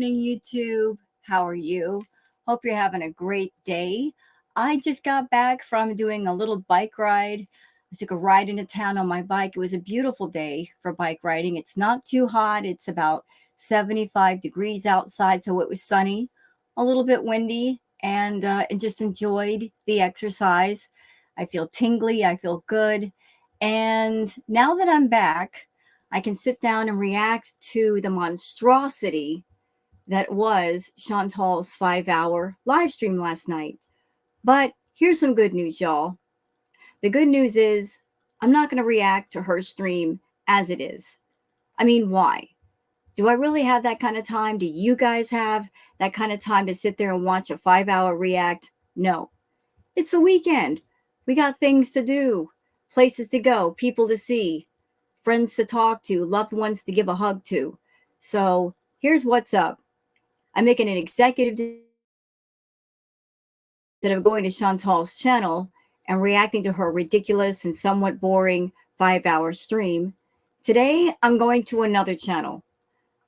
morning, YouTube. How are you? Hope you're having a great day. I just got back from doing a little bike ride. I took a ride into town on my bike. It was a beautiful day for bike riding. It's not too hot. It's about 75 degrees outside, so it was sunny, a little bit windy, and just enjoyed the exercise. I feel tingly. I feel good. And now that I'm back, I can sit down and react to the monstrosity that was Chantal's 5 hour live stream last night. But here's some good news, y'all. The good news is I'm not going to react to her stream as it is. I mean, why? Do I really have that kind of time? Do you guys have that kind of time to sit there and watch a 5 hour react? No. It's the weekend. We got things to do, places to go, people to see, friends to talk to, loved ones to give a hug to. So here's what's up. I'm making an executive decision instead of going to Chantal's channel and reacting to her ridiculous and somewhat boring 5 hour stream. Today, I'm going to another channel,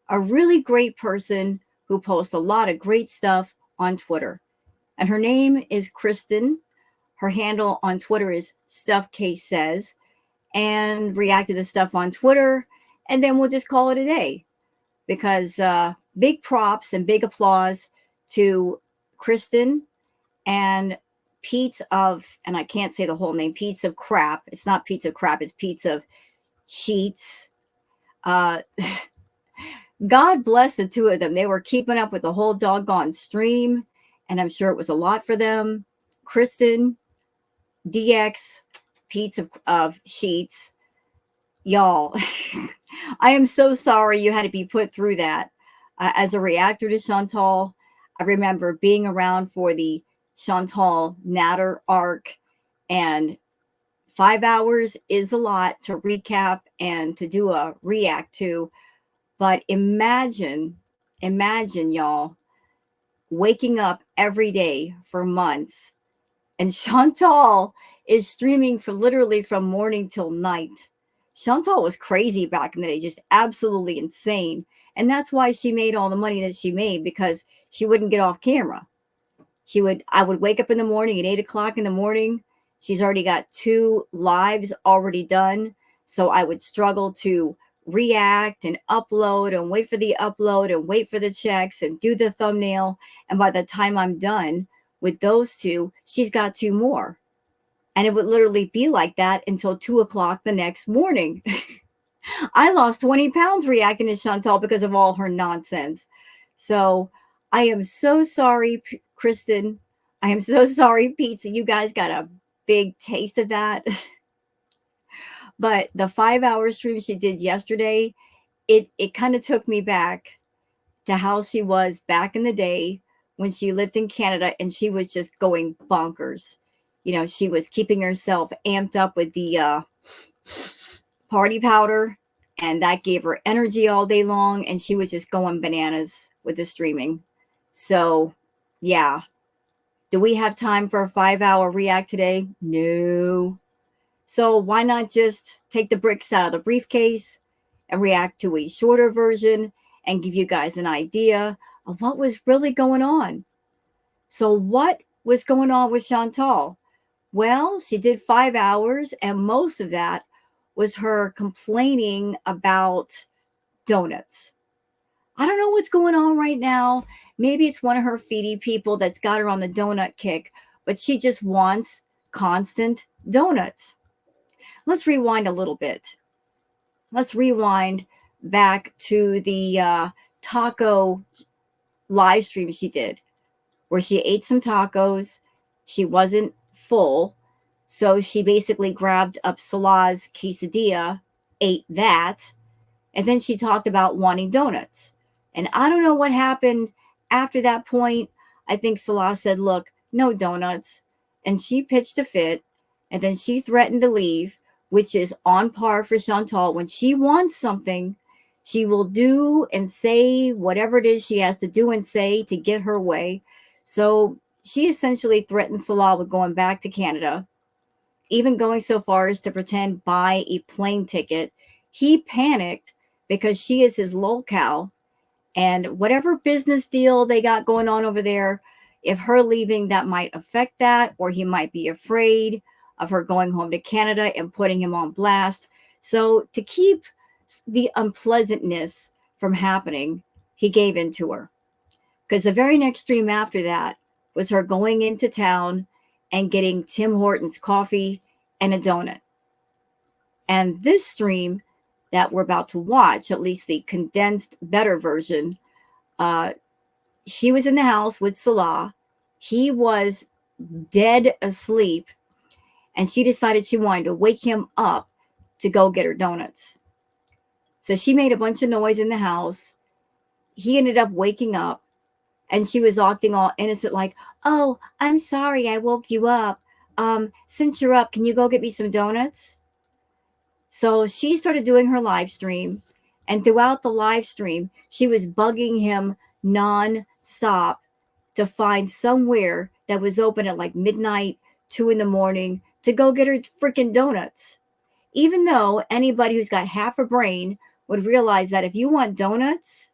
a really great person who posts a lot of great stuff on Twitter. And her name is Kristen. Her handle on Twitter is StuffCaseSays, and react to the stuff on Twitter, and then we'll just call it a day. Because big props and big applause to Kristen and Pete's of, and I can't say the whole name, Pete's of Crap. It's not Pete's of Crap, it's Pete's of Sheets. God bless the two of them. They were keeping up with the whole doggone stream, and I'm sure it was a lot for them. Kristen, DX, Pete's of Sheets. Y'all, I am so sorry you had to be put through that. As a reactor to Chantal, I remember being around for the Chantal Natter arc, and 5 hours is a lot to recap and to do a react to. But imagine, y'all, waking up every day for months, and Chantal is streaming for literally from morning till night. Chantal was crazy back in the day, just absolutely insane. And that's why she made all the money that she made, because she wouldn't get off camera. I would wake up in the morning at 8 o'clock in the morning. She's already got 2 lives already done. So I would struggle to react and upload and wait for the upload and wait for the checks and do the thumbnail. And by the time I'm done with those 2, she's got 2 more. And it would literally be like that until 2 o'clock the next morning. I lost 20 pounds reacting to Chantal because of all her nonsense. So I am so sorry, Kristen. I am so sorry, Pete, that you guys got a big taste of that. But the 5 hour stream she did yesterday, it kind of took me back to how she was back in the day when she lived in Canada, and she was just going bonkers. You know, she was keeping herself amped up with the party powder, and that gave her energy all day long, and she was just going bananas with the streaming. So, yeah. Do we have time for a 5 hour react today? No. So why not just take the bricks out of the briefcase and react to a shorter version and give you guys an idea of what was really going on? So what was going on with Chantal? Well, she did 5 hours, and most of that was her complaining about donuts. I don't know what's going on right now. Maybe it's one of her feedy people that's got her on the donut kick, but she just wants constant donuts. Let's rewind a little bit. Let's rewind back to the taco live stream she did, where she ate some tacos. She wasn't full, so she basically grabbed up Salah's quesadilla, ate that, and then she talked about wanting donuts. And I don't know what happened after that point. I think Salah said, look, no donuts. And she pitched a fit, and then she threatened to leave, which is on par for Chantal. When she wants something, she will do and say whatever it is she has to do and say to get her way. So she essentially threatened Salah with going back to Canada, even going so far as to pretend buy a plane ticket. He panicked because she is his lolcow, And whatever business deal they got going on over there, if her leaving, that might affect that, or he might be afraid of her going home to Canada and putting him on blast. So to keep the unpleasantness from happening, he gave in to her. Because the very next stream after that was her going into town and getting Tim Hortons coffee and a donut. And this stream that we're about to watch, at least the condensed, better version, uh, she was in the house with Salah. He was dead asleep, and she decided she wanted to wake him up to go get her donuts. So she made a bunch of noise in the house. He ended up waking up, and she was acting all innocent, like, "Oh, I'm sorry, I woke you up. Since you're up, can you go get me some donuts?" So she started doing her live stream, and throughout the live stream, she was bugging him non-stop to find somewhere that was open at like midnight, 2 in the morning to go get her freaking donuts. Even though anybody who's got half a brain would realize that if you want donuts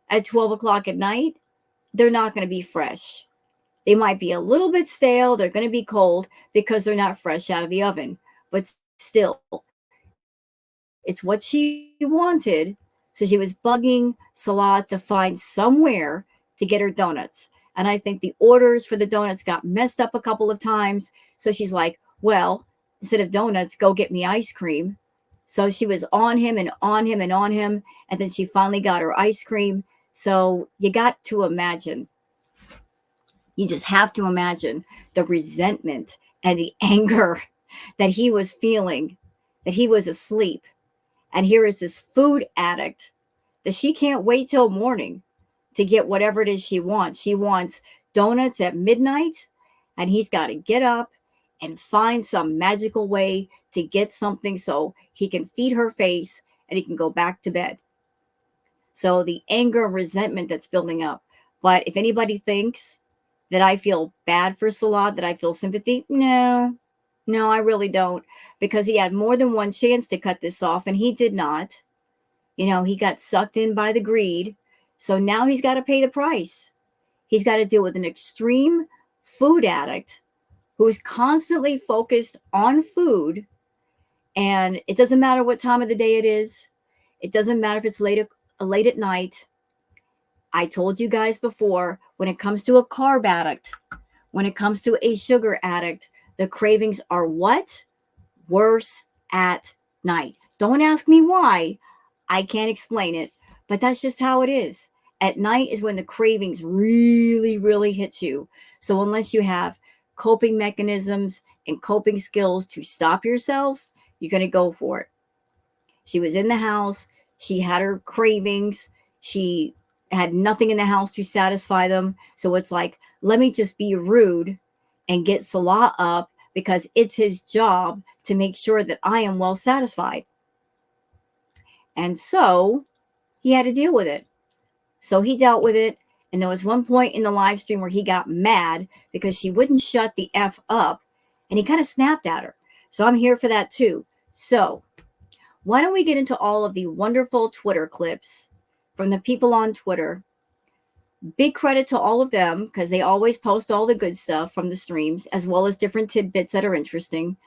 at 12 o'clock at night, they're not going to be fresh. They might be a little bit stale. They're going to be cold because they're not fresh out of the oven. But still, it's what she wanted. So she was bugging Salah to find somewhere to get her donuts. And I think the orders for the donuts got messed up a couple of times. So she's like, well, instead of donuts, go get me ice cream. So she was on him and on him and on him. And then she finally got her ice cream. So you got to imagine, you just have to imagine the resentment and the anger that he was feeling, that he was asleep. And here is this food addict that she can't wait till morning to get whatever it is she wants. She wants donuts at midnight, and he's got to get up and find some magical way to get something so he can feed her face and he can go back to bed. So the anger and resentment that's building up. But if anybody thinks that I feel bad for Salah, that I feel sympathy, no, I really don't, because he had more than one chance to cut this off and he did not. You know, he got sucked in by the greed. So now he's got to pay the price. He's got to deal with an extreme food addict who's constantly focused on food. And it doesn't matter what time of the day it is. It doesn't matter if it's late at night. I told you guys before, when it comes to a carb addict, when it comes to a sugar addict, the cravings are what? Worse at night. Don't ask me why. I can't explain it, but that's just how it is. At night is when the cravings really, really hit you. So unless you have coping mechanisms and coping skills to stop yourself, you're going to go for it. She was in the house. She had her cravings. She had nothing in the house to satisfy them. So it's like, let me just be rude and get Salah up because it's his job to make sure that I am well satisfied. And so he had to deal with it. So he dealt with it. And there was one point in the live stream where he got mad because she wouldn't shut the F up. And he kind of snapped at her. So I'm here for that too. So why don't we get into all of the wonderful Twitter clips from the people on Twitter? Big credit to all of them because they always post all the good stuff from the streams as well as different tidbits that are interesting.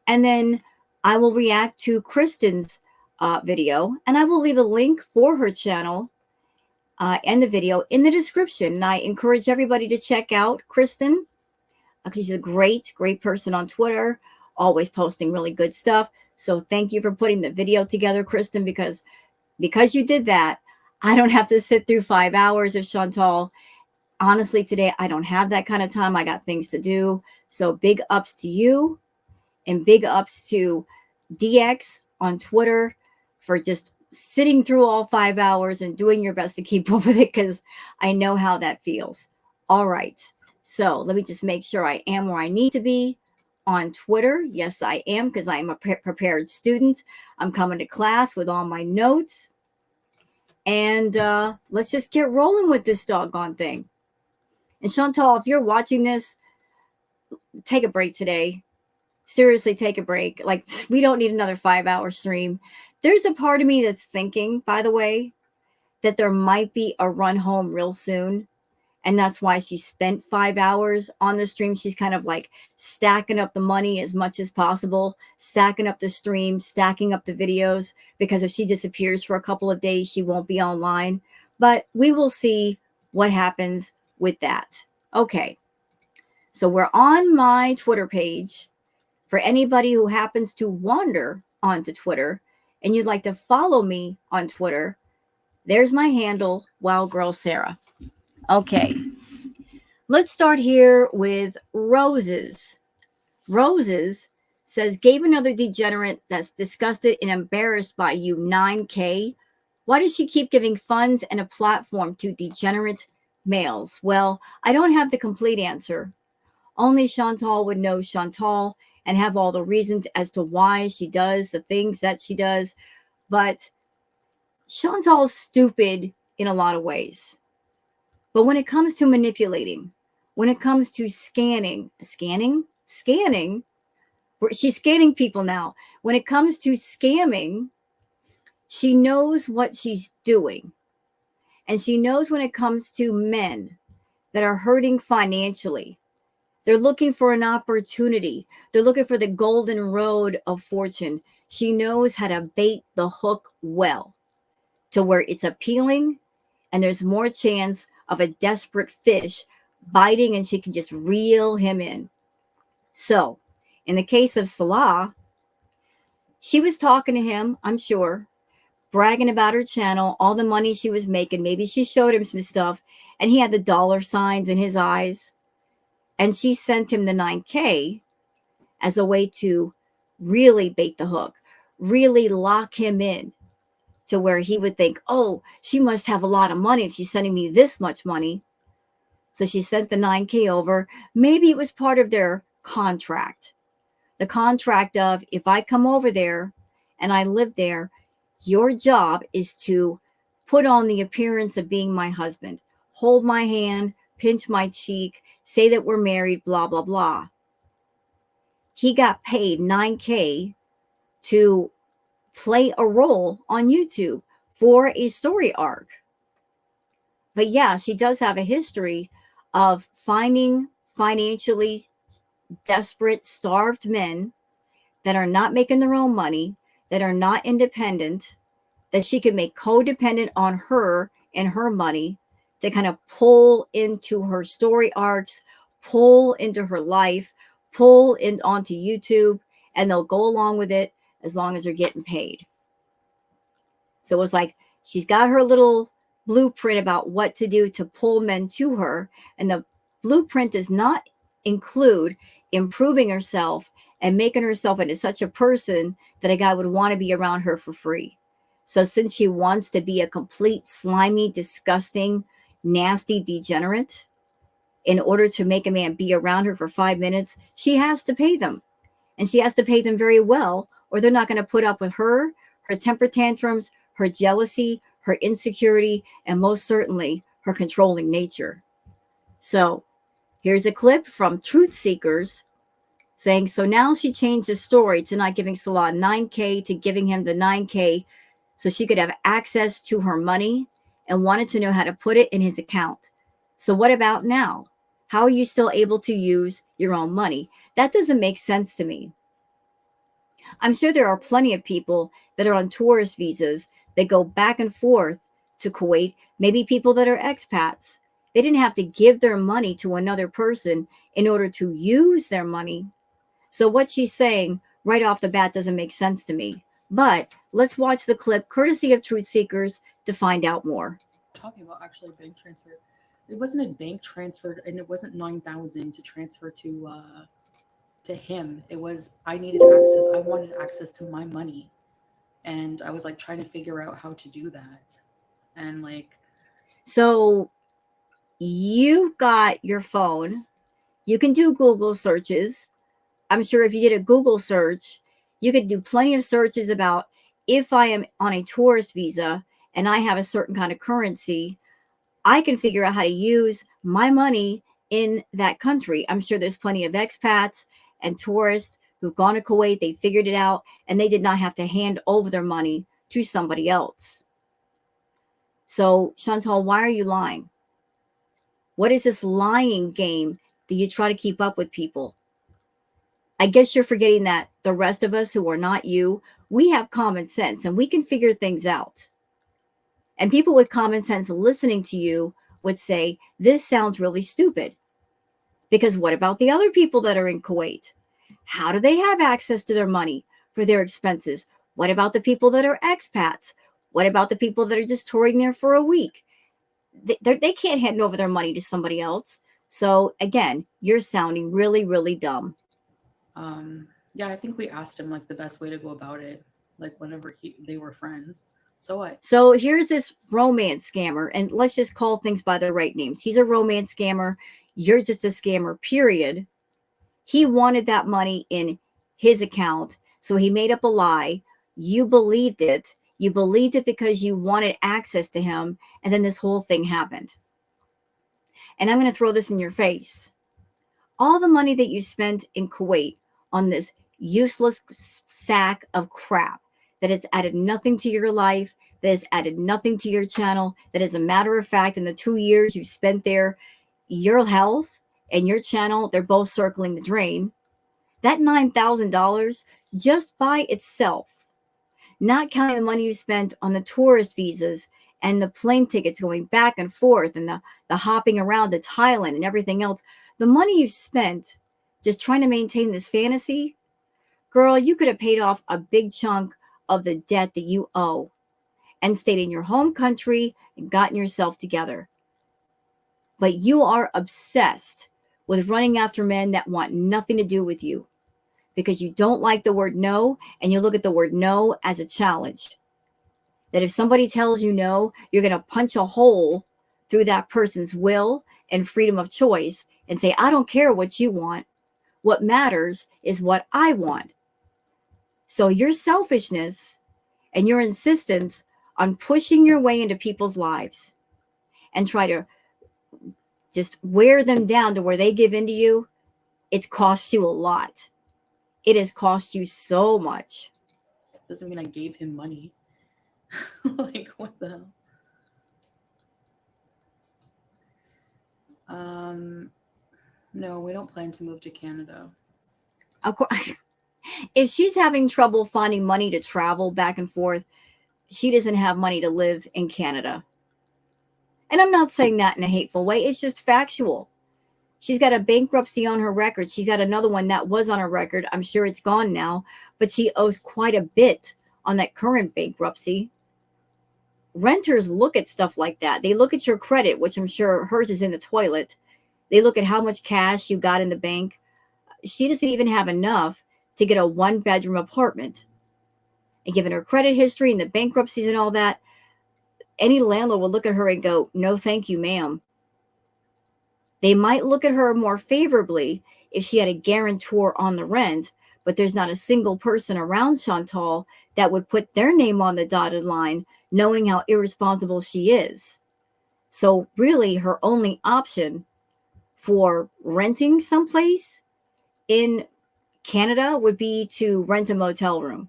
And then I will react to Kristen's video, and I will leave a link for her channel and the video in the description. And I encourage everybody to check out Kristen because she's a great person on Twitter, always posting really good stuff. So thank you for putting the video together, Kristen, because you did that, I don't have to sit through 5 hours of Chantal. Honestly, today, I don't have that kind of time. I got things to do. So big ups to you and big ups to DX on Twitter for just sitting through all 5 hours and doing your best to keep up with it because I know how that feels. All right. So let me just make sure I am where I need to be on Twitter. Yes, I am because I am a prepared student. I'm coming to class with all my notes. And let's just get rolling with this doggone thing. And Chantal, if you're watching this, take a break today. Seriously, take a break. Like, we don't need another 5 hour stream. There's a part of me that's thinking, by the way, that there might be a run home real soon. And that's why she spent 5 hours on the stream. She's kind of like stacking up the money as much as possible, stacking up the stream, stacking up the videos, because if she disappears for a couple of days, she won't be online. But we will see what happens with that. Okay. So we're on my Twitter page. For anybody who happens to wander onto Twitter and you'd like to follow me on Twitter, there's my handle, Wild Girl Sarah. Okay. Let's start here with Roses. Roses says, gave another degenerate that's disgusted and embarrassed by you $9K. Why does she keep giving funds and a platform to degenerate males? Well, I don't have the complete answer. Only Chantal would know Chantal and have all the reasons as to why she does the things that she does. But Chantal's stupid in a lot of ways. But when it comes to manipulating, when it comes to scanning, she's scanning people now. When it comes to scamming, she knows what she's doing. And she knows when it comes to men that are hurting financially, they're looking for an opportunity. They're looking for the golden road of fortune. She knows how to bait the hook well to where it's appealing and there's more chance of a desperate fish biting and she can just reel him in. So, in the case of Salah, she was talking to him, I'm sure, bragging about her channel, all the money she was making. Maybe she showed him some stuff and he had the dollar signs in his eyes. And she sent him the 9K as a way to really bait the hook, really lock him in to where he would think, oh, she must have a lot of money if she's sending me this much money. So she sent the 9K over. Maybe it was part of their contract. The contract of, if I come over there and I live there, your job is to put on the appearance of being my husband, hold my hand, pinch my cheek, say that we're married, blah, blah, blah. He got paid 9K to play a role on YouTube for a story arc. But yeah, she does have a history of finding financially desperate, starved men that are not making their own money, that are not independent, that she can make codependent on her and her money to kind of pull into her story arcs, pull into her life, pull in onto YouTube, and they'll go along with it as long as they're getting paid. So it was like she's got her little blueprint about what to do to pull men to her, and the blueprint does not include improving herself and making herself into such a person that a guy would want to be around her for free. So since she wants to be a complete slimy, disgusting, nasty degenerate, in order to make a man be around her for 5 minutes, she has to pay them. And she has to pay them very well, or they're not going to put up with her temper tantrums, her jealousy, her insecurity, and most certainly her controlling nature. So here's a clip from Truth Seekers saying, so now she changed the story to not giving Salah 9K to giving him the 9K so she could have access to her money and wanted to know how to put it in his account. So what about now? How are you still able to use your own money? That doesn't make sense to me. I'm sure there are plenty of people that are on tourist visas that go back and forth to Kuwait, maybe people that are expats. They didn't have to give their money to another person in order to use their money. So what she's saying right off the bat doesn't make sense to me. But let's watch the clip courtesy of Truth Seekers to find out more. Talking about actually bank transfer. It wasn't a bank transfer, and it wasn't 9,000 to transfer to him. It was I needed access. I wanted access to my money, and I was like trying to figure out how to do that. And like, so you got your phone. You can do Google searches. I'm sure if you did a Google search, you could do plenty of searches about if I am on a tourist visa and I have a certain kind of currency, I can figure out how to use my money in that country. I'm sure there's plenty of expats and tourists who've gone to Kuwait, they figured it out, and they did not have to hand over their money to somebody else. So, Chantal, why are you lying? What is this lying game that you try to keep up with people? I guess you're forgetting that the rest of us who are not you, we have common sense and we can figure things out. And people with common sense listening to you would say, this sounds really stupid. Because what about the other people that are in Kuwait? How do they have access to their money for their expenses? What about the people that are expats? What about the people that are just touring there for a week? They can't hand over their money to somebody else. So again, you're sounding really, really dumb. Yeah, I think we asked him like the best way to go about it, like whenever they were friends. So what? So here's this romance scammer, and let's just call things by their right names. He's a romance scammer. You're just a scammer, period. He wanted that money in his account, so he made up a lie. You believed it. You believed it because you wanted access to him, and then this whole thing happened. And I'm going to throw this in your face. All the money that you spent in Kuwait on this useless sack of crap that has added nothing to your life, that has added nothing to your channel, that as a matter of fact, in the 2 years you spent there, your health and your channel, they're both circling the drain. That $9,000 just by itself, not counting the money you spent on the tourist visas and the plane tickets going back and forth and the hopping around to Thailand and everything else, the money you spent just trying to maintain this fantasy, girl, you could have paid off a big chunk of the debt that you owe and stayed in your home country and gotten yourself together. But you are obsessed with running after men that want nothing to do with you because you don't like the word no and you look at the word no as a challenge. That if somebody tells you no, you're going to punch a hole through that person's will and freedom of choice and say, I don't care what you want. What matters is what I want. So your selfishness and your insistence on pushing your way into people's lives and try to just wear them down to where they give in to you, it's cost you a lot. It has cost you so much. Doesn't mean I gave him money. Like, what the hell? No, we don't plan to move to Canada. Of course, if she's having trouble finding money to travel back and forth, she doesn't have money to live in Canada. And I'm not saying that in a hateful way. It's just factual. She's got a bankruptcy on her record. She's got another one that was on her record. I'm sure it's gone now, but she owes quite a bit on that current bankruptcy. Renters look at stuff like that. They look at your credit, which I'm sure hers is in the toilet. They look at how much cash you got in the bank. She doesn't even have enough to get a 1-bedroom apartment. And given her credit history and the bankruptcies and all that, any landlord will look at her and go, no, thank you, ma'am. They might look at her more favorably if she had a guarantor on the rent, but there's not a single person around Chantal that would put their name on the dotted line, knowing how irresponsible she is. So really, her only option for renting someplace in Canada would be to rent a motel room.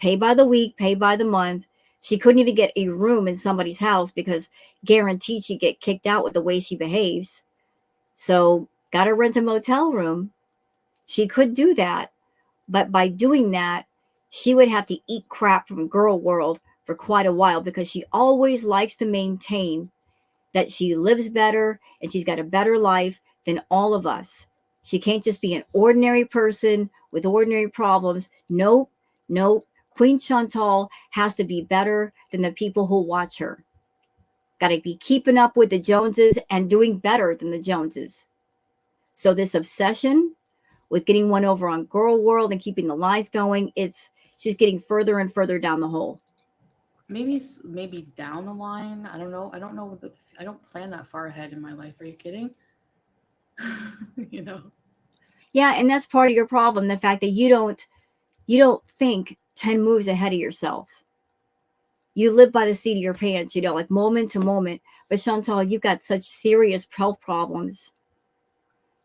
Pay by the week, pay by the month. She couldn't even get a room in somebody's house because guaranteed she'd get kicked out with the way she behaves. So got to rent a motel room. She could do that. But by doing that, she would have to eat crap from Girl World for quite a while because she always likes to maintain that she lives better and she's got a better life than all of us. She can't just be an ordinary person with ordinary problems. Nope, nope. Queen Chantal has to be better than the people who watch her. Got to be keeping up with the Joneses and doing better than the Joneses. So this obsession with getting one over on Girl World and keeping the lies going, she's getting further and further down the hole. Maybe down the line. I don't know. I don't know. I don't plan that far ahead in my life. Are you kidding? You know. Yeah, and that's part of your problem, the fact that you don't think 10 moves ahead of yourself. You live by the seat of your pants, like moment to moment. But Chantal, you've got such serious health problems.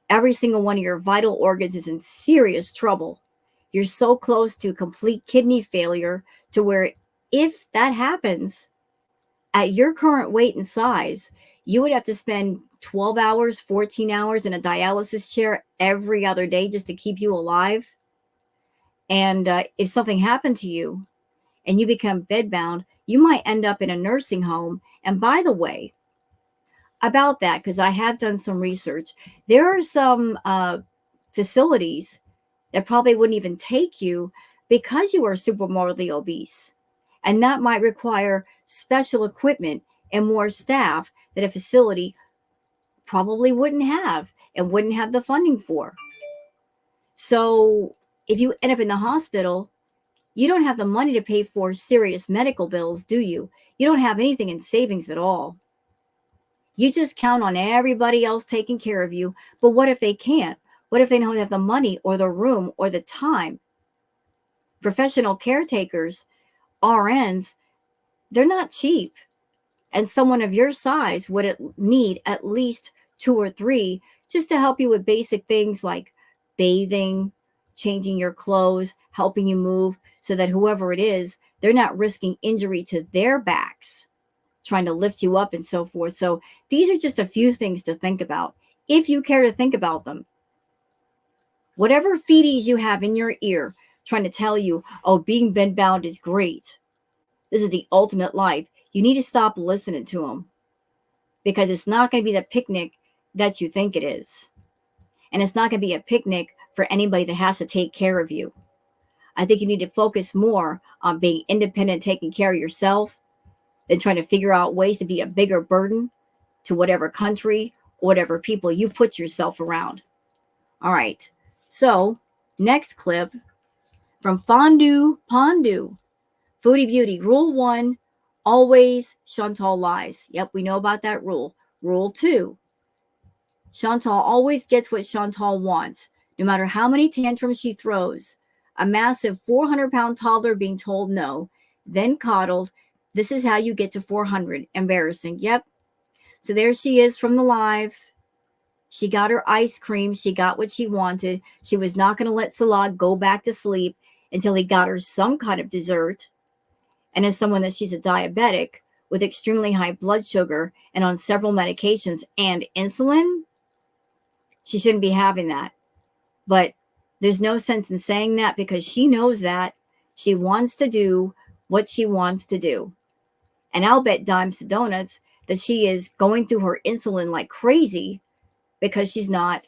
Every single one of your vital organs is in serious trouble. You're so close to complete kidney failure to where if that happens, At your current weight and size, you would have to spend 12 hours, 14 hours in a dialysis chair every other day just to keep you alive. And if something happened to you and you become bedbound, you might end up in a nursing home. And by the way, about that, because I have done some research, there are some facilities that probably wouldn't even take you because you are super morbidly obese. And that might require special equipment and more staff that a facility probably wouldn't have and wouldn't have the funding for. So if you end up in the hospital, you don't have the money to pay for serious medical bills, do you? You don't have anything in savings at all. You just count on everybody else taking care of you. But what if they can't? What if they don't have the money or the room or the time? Professional caretakers, RNs, they're not cheap. And someone of your size would need at least 2 or 3 just to help you with basic things like bathing, changing your clothes, helping you move so that whoever it is, they're not risking injury to their backs, trying to lift you up and so forth. So these are just a few things to think about if you care to think about them. Whatever feeties you have in your ear trying to tell you, oh, being bedbound is great. This is the ultimate life. You need to stop listening to them because it's not going to be the picnic that you think it is. And it's not going to be a picnic for anybody that has to take care of you. I think you need to focus more on being independent, taking care of yourself, than trying to figure out ways to be a bigger burden to whatever country, whatever people you put yourself around. All right. So, next clip from Fondue Pondu. Foodie Beauty. Rule 1, always Chantal lies. Yep, we know about that rule. Rule 2, Chantal always gets what Chantal wants, no matter how many tantrums she throws. A massive 400-pound toddler being told no, then coddled. This is how you get to 400. Embarrassing. Yep. So there she is from the live. She got her ice cream. She got what she wanted. She was not going to let Salah go back to sleep until he got her some kind of dessert. And as someone that she's a diabetic with extremely high blood sugar and on several medications and insulin, she shouldn't be having that. But there's no sense in saying that because she knows that she wants to do what she wants to do. And I'll bet dimes to donuts that she is going through her insulin like crazy because she's not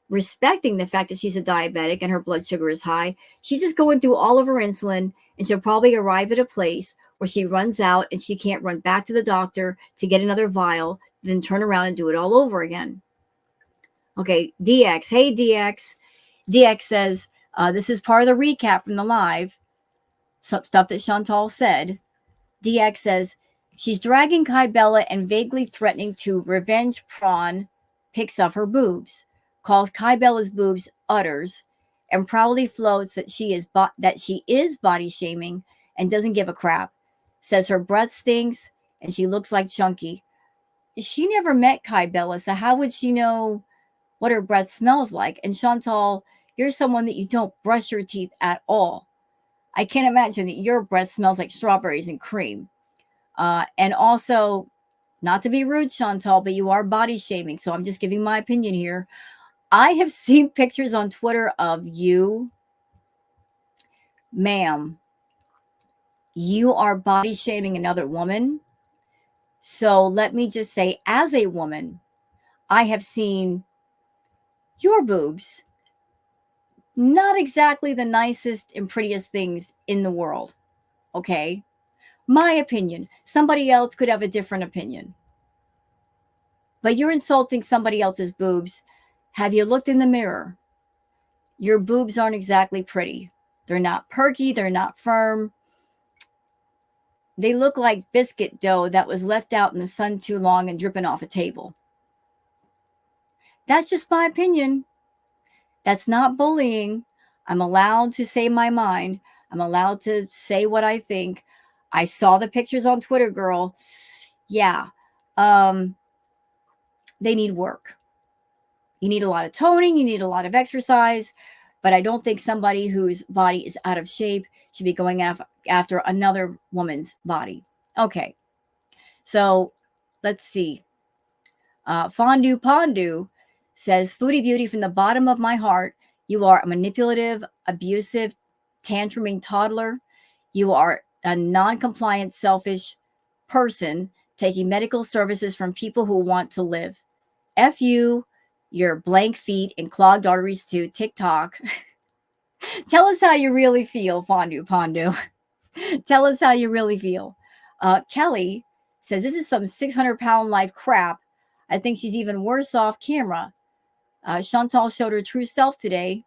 respecting the fact that she's a diabetic and her blood sugar is high. She's just going through all of her insulin, and she'll probably arrive at a place where she runs out and she can't run back to the doctor to get another vial, then turn around and do it all over again. Okay, DX. Hey, DX. DX says, this is part of the recap from the live, some stuff that Chantal said. DX says, she's dragging Kai Bella and vaguely threatening to revenge prawn, picks up her boobs, calls Kai Bella's boobs udders, and proudly floats that she is body shaming and doesn't give a crap. Says her breath stinks and she looks like Chunky. She never met Kai Bella, so how would she know what her breath smells like? And Chantal, you're someone that you don't brush your teeth at all. I can't imagine that your breath smells like strawberries and cream. And also, not to be rude, Chantal, but you are body shaming. So I'm just giving my opinion here. I have seen pictures on Twitter of you. Ma'am, you are body shaming another woman. So let me just say, as a woman, I have seen your boobs. Not exactly the nicest and prettiest things in the world. Okay? My opinion. Somebody else could have a different opinion. But you're insulting somebody else's boobs. Have you looked in the mirror? Your boobs aren't exactly pretty. They're not perky. They're not firm. They look like biscuit dough that was left out in the sun too long and dripping off a table. That's just my opinion. That's not bullying. I'm allowed to say my mind. I'm allowed to say what I think. I saw the pictures on Twitter, girl. Yeah. They need work. You need a lot of toning. You need a lot of exercise. But I don't think somebody whose body is out of shape should be going after another woman's body. Okay. So let's see. Fondue Pondu says, Foodie Beauty, from the bottom of my heart, you are a manipulative, abusive, tantruming toddler. You are a non-compliant, selfish person taking medical services from people who want to live. F you, your blank feet and clogged arteries too. TikTok. Tell us how you really feel, Fondue Pondu. Tell us how you really feel. Kelly says, this is some 600-pound life crap. I think she's even worse off camera. Chantal showed her true self today.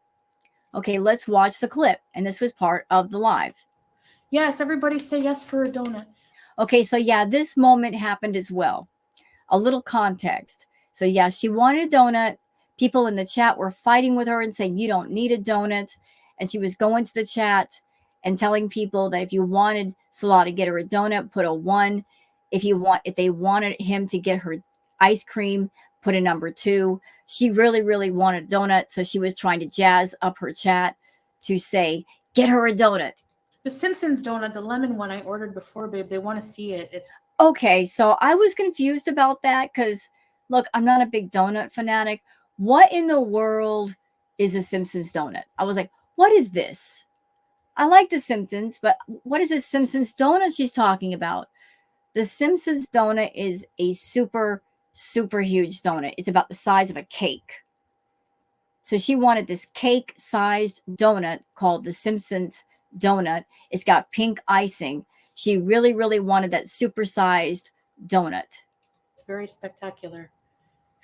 Okay, let's watch the clip. And this was part of the live. Yes, everybody say yes for a donut. Okay, so yeah, this moment happened as well. A little context. So yeah, she wanted a donut. People in the chat were fighting with her and saying, you don't need a donut. And she was going to the chat and telling people that if you wanted Salah to get her a donut, put a 1. If they wanted him to get her ice cream, put a number 2. She really, really wanted a donut. So she was trying to jazz up her chat to say, get her a donut. The Simpsons donut, the lemon one I ordered before, babe. They want to see it. It's okay. So I was confused about that because, look, I'm not a big donut fanatic. What in the world is a Simpsons donut? I was like, what is this? I like the Simpsons, but what is a Simpsons donut she's talking about? The Simpsons donut is a super, super huge donut. It's about the size of a cake. So she wanted this cake-sized donut called the Simpsons donut. It's got pink icing. She really, really wanted that super-sized donut. It's very spectacular.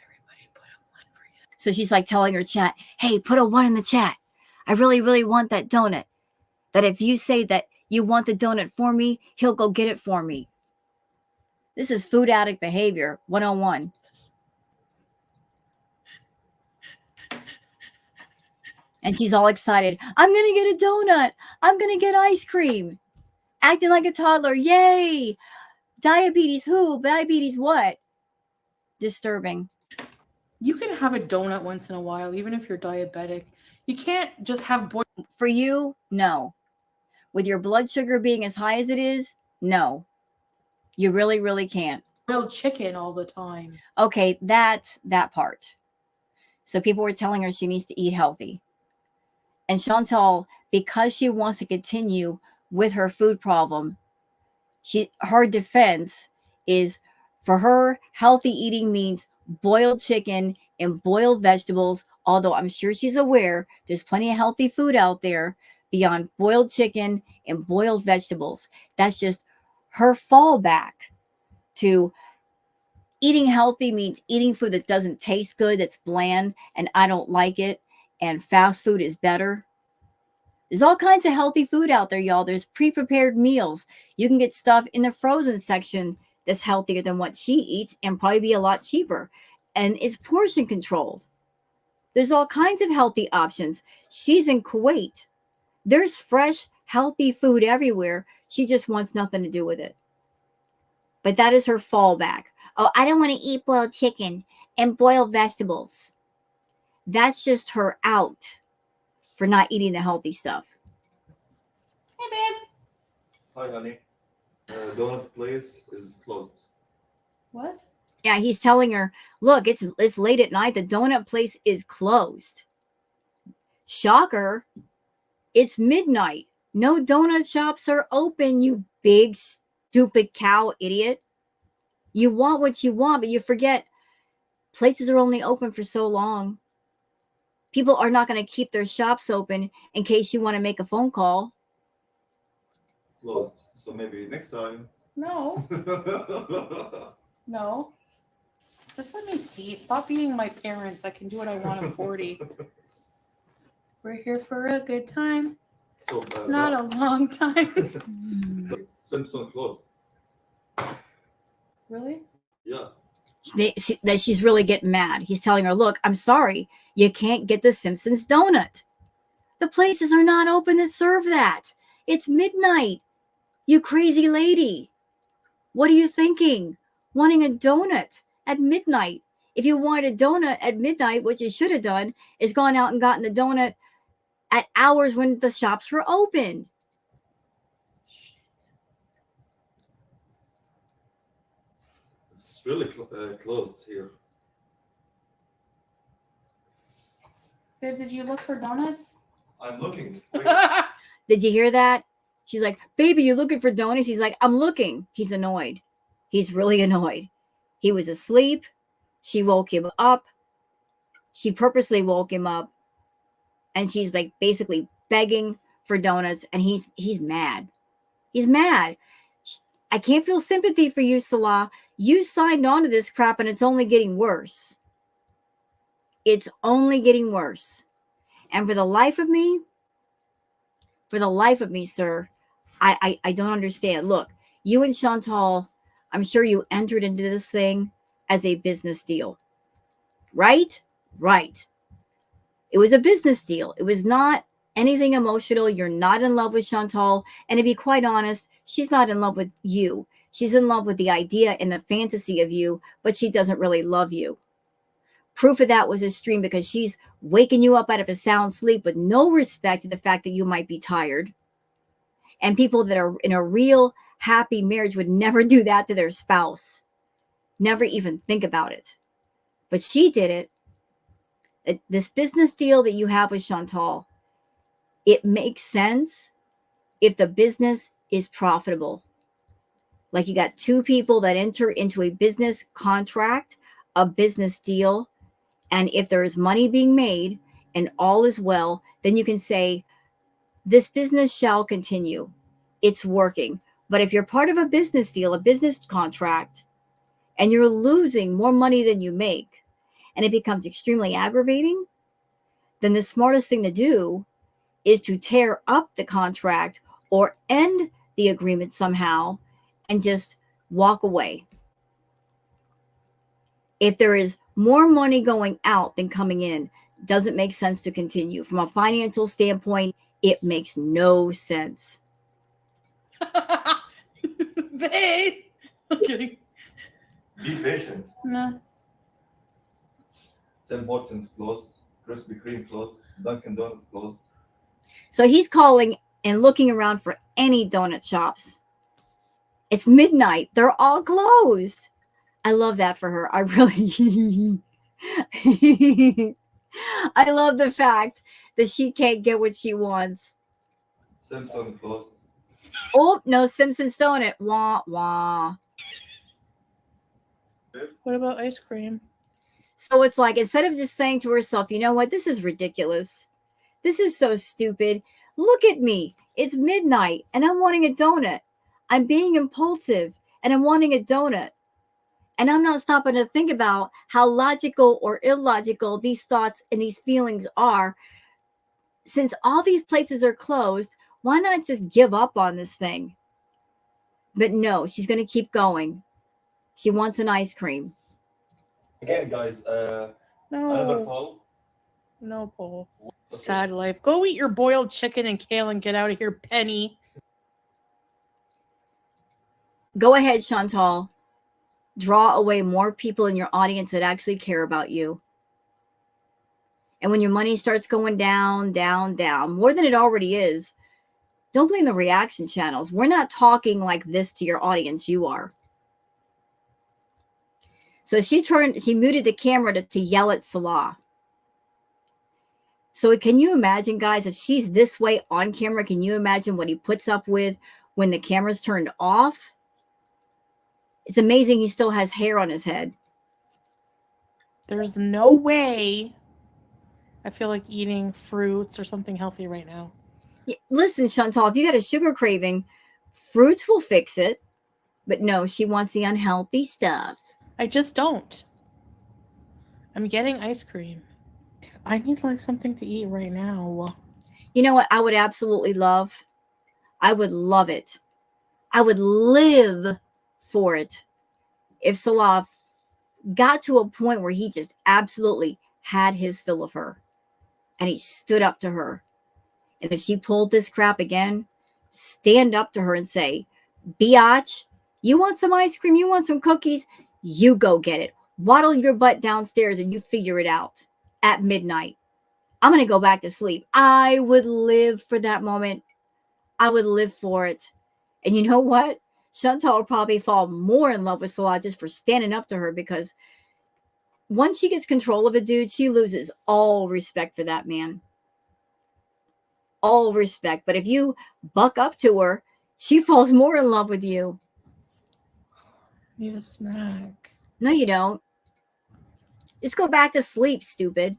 Everybody put a 1 for you. So she's like telling her chat, hey, put a 1 in the chat. I really, really want that donut. That if you say that you want the donut for me, he'll go get it for me. This is food addict behavior 101. And she's all excited. I'm going to get a donut. I'm going to get ice cream. Acting like a toddler. Yay. Diabetes who? Diabetes what? Disturbing. You can have a donut once in a while, even if you're diabetic. You can't just have For you, no. With your blood sugar being as high as it is, no. You really, really can't. Grilled chicken all the time. Okay, that's that part. So people were telling her she needs to eat healthy. And Chantal, because she wants to continue with her food problem, her defense is, for her, healthy eating means boiled chicken and boiled vegetables, although I'm sure she's aware there's plenty of healthy food out there beyond boiled chicken and boiled vegetables. That's just her fallback to eating healthy means eating food that doesn't taste good, that's bland, and I don't like it, and fast food is better. There's all kinds of healthy food out there, y'all. There's pre-prepared meals. You can get stuff in the frozen section that's healthier than what she eats and probably be a lot cheaper. And it's portion controlled. There's all kinds of healthy options. She's in Kuwait. There's fresh, healthy food everywhere. She just wants nothing to do with it. But that is her fallback. Oh, I don't want to eat boiled chicken and boiled vegetables. That's just her out for not eating the healthy stuff. Hey, babe. Hi, honey. Donut place is closed. What? Yeah, he's telling her, look, it's late at night. The donut place is closed. Shocker. It's midnight. No donut shops are open, you big, stupid cow idiot. You want what you want, but you forget places are only open for so long. People are not going to keep their shops open in case you want to make a phone call. Closed. So maybe next time. No. No. Just let me see. Stop being my parents. I can do what I want at 40. We're here for a good time. So Not a long time. Simpson closed. Really? Yeah. That she's really getting mad. He's telling her, look, I'm sorry. You can't get the Simpsons donut. The places are not open to serve that. It's midnight. You crazy lady. What are you thinking? Wanting a donut at midnight. If you wanted a donut at midnight, what you should have done is gone out and gotten the donut at hours when the shops were open. It's really closed here. Babe, did you look for donuts? I'm looking. Wait. Did you hear that? She's like, baby, you looking for donuts? He's like, I'm looking. He's annoyed. He's really annoyed. He was asleep. She woke him up. She purposely woke him up. And she's like basically begging for donuts. And he's mad. He's mad. I can't feel sympathy for you, Salah. You signed on to this crap and it's only getting worse. It's only getting worse. And for the life of me, sir, I don't understand. Look, you and Chantal, I'm sure you entered into this thing as a business deal. Right? Right. It was a business deal. It was not anything emotional. You're not in love with Chantal. And to be quite honest, she's not in love with you. She's in love with the idea and the fantasy of you, but she doesn't really love you. Proof of that was a stream because she's waking you up out of a sound sleep with no respect to the fact that you might be tired. And people that are in a real happy marriage would never do that to their spouse. Never even think about it. But she did it. This business deal that you have with Chantal, it makes sense if the business is profitable. Like you got two people that enter into a business contract, a business deal, and if there is money being made and all is well, then you can say, this business shall continue. It's working. But if you're part of a business deal, a business contract, and you're losing more money than you make, and it becomes extremely aggravating, then the smartest thing to do is to tear up the contract or end the agreement somehow and just walk away. If there is more money going out than coming in, doesn't make sense to continue. From a financial standpoint, it makes no sense. Babe! I'm kidding. Be patient. No. Tim Hortons closed. Krispy Kreme closed. Dunkin' Donuts closed. So he's calling and looking around for any donut shops. It's midnight. They're all closed. I love that for her. I really, I love the fact that she can't get what she wants. Simpson closed. Oh, no, Simpsons donut. Wah, wah. What about ice cream? So it's like, instead of just saying to herself, you know what, this is ridiculous. This is so stupid. Look at me. It's midnight and I'm wanting a donut. I'm being impulsive and I'm wanting a donut. And I'm not stopping to think about how logical or illogical these thoughts and these feelings are. Since all these places are closed, why not just give up on this thing? But no, she's going to keep going. She wants an ice cream. Again, guys, another No. call. No, Paul. Okay. Sad life. Go eat your boiled chicken and kale and get out of here, Penny. Go ahead, Chantal. Draw away more people in your audience that actually care about you. And when your money starts going down, down, down, more than it already is, don't blame the reaction channels. We're not talking like this to your audience. You are. So she muted the camera to yell at Salah. So can you imagine, guys, if she's this way on camera, can you imagine what he puts up with when the camera's turned off? It's amazing he still has hair on his head. There's no way I feel like eating fruits or something healthy right now. Listen, Chantal, if you got a sugar craving, fruits will fix it. But no, she wants the unhealthy stuff. I just don't. I'm getting ice cream. I need like something to eat right now. You know what I would absolutely love? I would love it. I would live for it if Salah got to a point where he just absolutely had his fill of her and he stood up to her. And if she pulled this crap again, stand up to her and say, biatch, you want some ice cream? You want some cookies? You go get it. Waddle your butt downstairs and you figure it out at midnight. I'm going to go back to sleep. I would live for that moment. I would live for it. And you know what? Chantal will probably fall more in love with Salah just for standing up to her, because once she gets control of a dude, she loses all respect for that man. All respect. But if you buck up to her, she falls more in love with you. Need a snack. No, you don't. Just go back to sleep, stupid.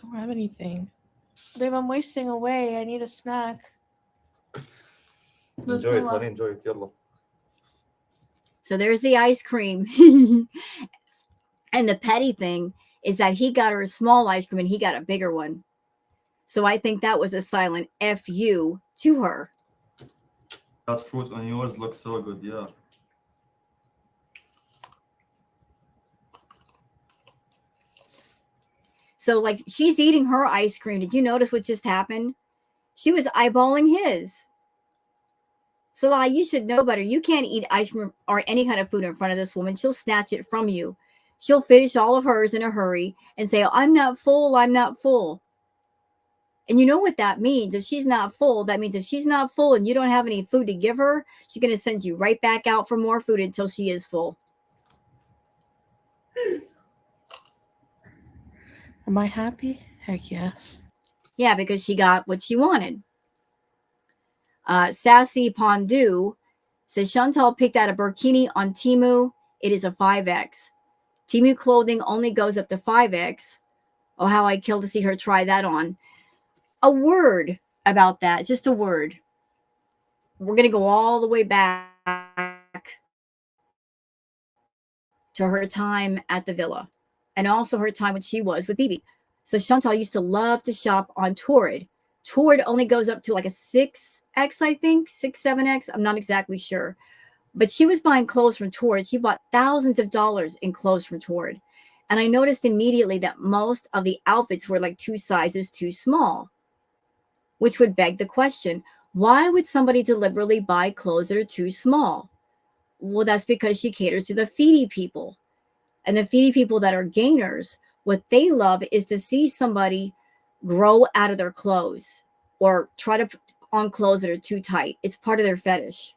Don't have anything. Babe, I'm wasting away. I need a snack. Enjoy it, honey. Enjoy it. Yalla. So there's the ice cream. And the petty thing is that he got her a small ice cream and he got a bigger one. So I think that was a silent F you to her. That fruit on yours looks so good, yeah. So, like, she's eating her ice cream. Did you notice what just happened? She was eyeballing his. Salah, you should know better. You can't eat ice cream or any kind of food in front of this woman. She'll snatch it from you. She'll finish all of hers in a hurry and say, I'm not full, I'm not full. And you know what that means. If she's not full, that means if she's not full and you don't have any food to give her, she's going to send you right back out for more food until she is full. Am I happy? Heck yes. Yeah, because she got what she wanted. Sassy Pondu says, Chantal picked out a burkini on Temu. It is a 5X. Temu clothing only goes up to 5X. Oh, how I'd kill to see her try that on. A word about that, just a word. We're going to go all the way back to her time at the villa and also her time when she was with Bibi. So Chantal used to love to shop on Torrid. Torrid only goes up to like a 6X, I think, 6, 7X. I'm not exactly sure. But she was buying clothes from Torrid. She bought thousands of dollars in clothes from Torrid. And I noticed immediately that most of the outfits were like 2 sizes too small, which would beg the question, why would somebody deliberately buy clothes that are too small? Well, that's because she caters to the feedy people. And the feedy people that are gainers, what they love is to see somebody grow out of their clothes or try to put on clothes that are too tight. It's part of their fetish.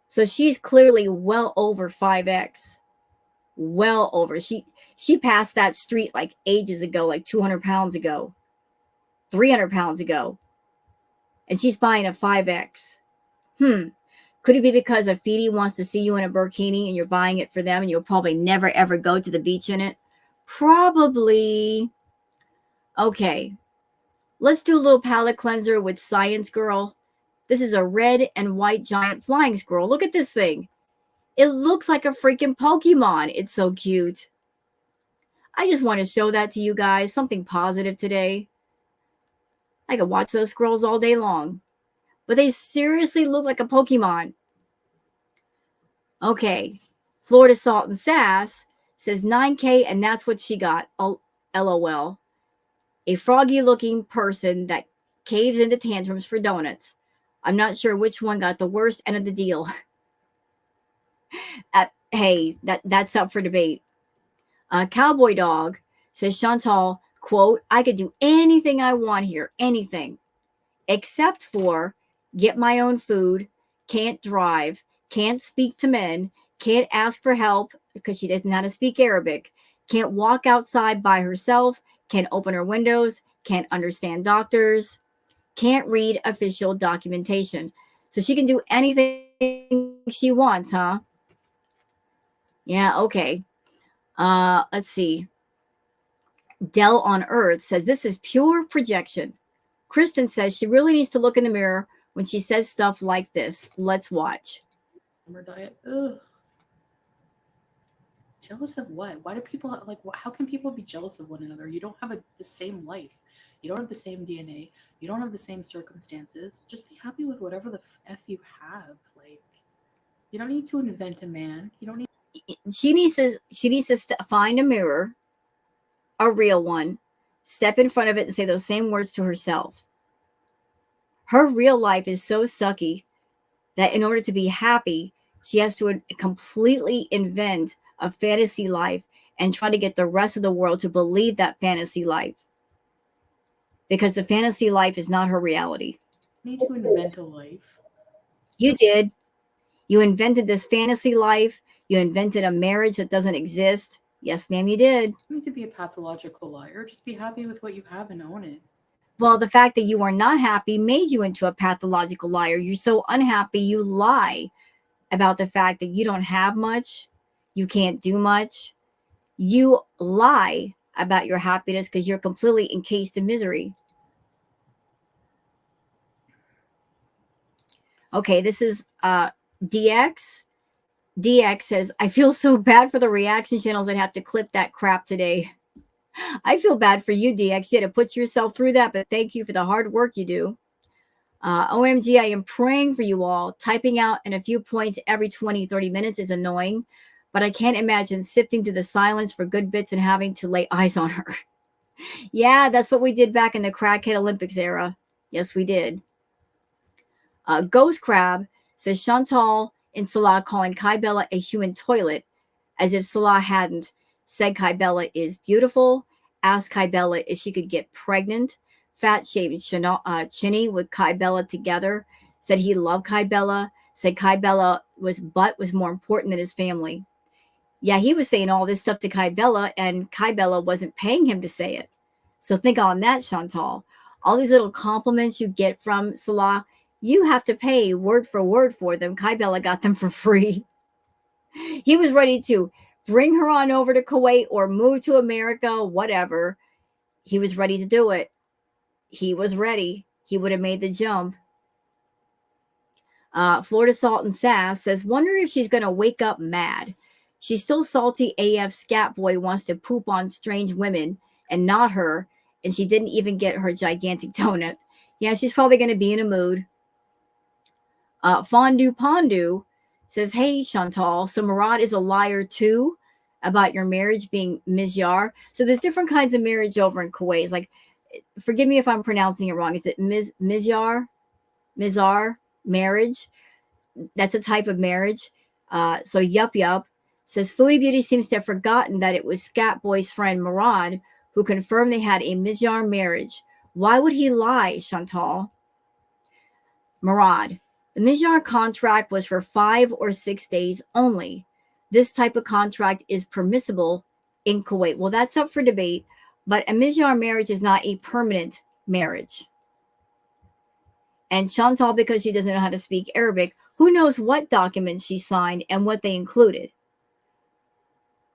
So she's clearly well over 5X. Well over. She passed that street like ages ago, like 200 pounds ago, 300 pounds ago. And she's buying a 5X. Could it be because a feedy wants to see you in a burkini and you're buying it for them and you'll probably never, ever go to the beach in it? Probably. Okay. Let's do a little palette cleanser with Science Girl. This is a red and white giant flying squirrel. Look at this thing. It looks like a freaking Pokemon. It's so cute. I just want to show that to you guys. Something positive today. I could watch those squirrels all day long. But they seriously look like a Pokemon. Okay. Florida Salt and Sass says 9K and that's what she got. LOL. A froggy looking person that caves into tantrums for donuts. I'm not sure which one got the worst end of the deal. Hey, that's up for debate. Cowboy Dog says Chantal, quote, I could do anything I want here, anything, except for get my own food, can't drive, can't speak to men, can't ask for help because she doesn't know how to speak Arabic, can't walk outside by herself, can't open her windows, can't understand doctors, can't read official documentation. So she can do anything she wants, huh? Yeah, okay. Let's see. Dell on Earth says this is pure projection. Kristen says she really needs to look in the mirror when she says stuff like this. Let's watch. Summer diet. Ugh. Jealous of what? Why do people like? How can people be jealous of one another? You don't have the same life. You don't have the same DNA. You don't have the same circumstances. Just be happy with whatever the f you have. Like, you don't need to invent a man. You don't need. She needs to find a mirror, a real one, step in front of it and say those same words to herself. Her real life is so sucky that in order to be happy, she has to completely invent a fantasy life and try to get the rest of the world to believe that fantasy life. Because the fantasy life is not her reality. You need to invent a life. You did. You invented this fantasy life. You invented a marriage that doesn't exist. Yes, ma'am, you did. You need to be a pathological liar. Just be happy with what you have and own it. Well, the fact that you were not happy made you into a pathological liar. You're so unhappy, you lie about the fact that you don't have much, you can't do much. You lie about your happiness because you're completely encased in misery. Okay, this is DX. DX says, I feel so bad for the reaction channels that have to clip that crap today. I feel bad for you, DX. You had to put yourself through that, but thank you for the hard work you do. OMG, I am praying for you all. Typing out in a few points every 20, 30 minutes is annoying, but I can't imagine sifting through the silence for good bits and having to lay eyes on her. Yeah, that's what we did back in the crackhead Olympics era. Yes, we did. Ghost Crab says Chantal and Salah calling Kai Bella a human toilet, as if Salah hadn't said Kai Bella is beautiful, asked Kai Bella if she could get pregnant, fat shamed Chinny with Kai Bella together, said he loved Kai Bella, said Kai Bella was more important than his family. Yeah, he was saying all this stuff to Kai Bella, and Kai Bella wasn't paying him to say it. So think on that, Chantal. All these little compliments you get from Salah, you have to pay word for them. Kai Bella got them for free. He was ready to bring her on over to Kuwait or move to America, whatever. He was ready to do it. He was ready. He would have made the jump. Florida Salt and Sass says, wonder if she's going to wake up mad. She's still salty AF scat boy wants to poop on strange women and not her, and she didn't even get her gigantic donut. Yeah, she's probably going to be in a mood. Fondue Pondu says, hey, Chantal, so Murad is a liar too about your marriage being Mizyar. So there's different kinds of marriage over in Kuwait. It's like, forgive me if I'm pronouncing it wrong. Is it Mizyar? Mizar marriage? That's a type of marriage. So Yup says Foodie Beauty seems to have forgotten that it was Scat Boy's friend Murad who confirmed they had a Mizyar marriage. Why would he lie, Chantal? Murad, the Mizyar contract was for 5 or 6 days only. This type of contract is permissible in Kuwait. Well, that's up for debate, but a Mizyar marriage is not a permanent marriage. And Chantal, because she doesn't know how to speak Arabic, who knows what documents she signed and what they included.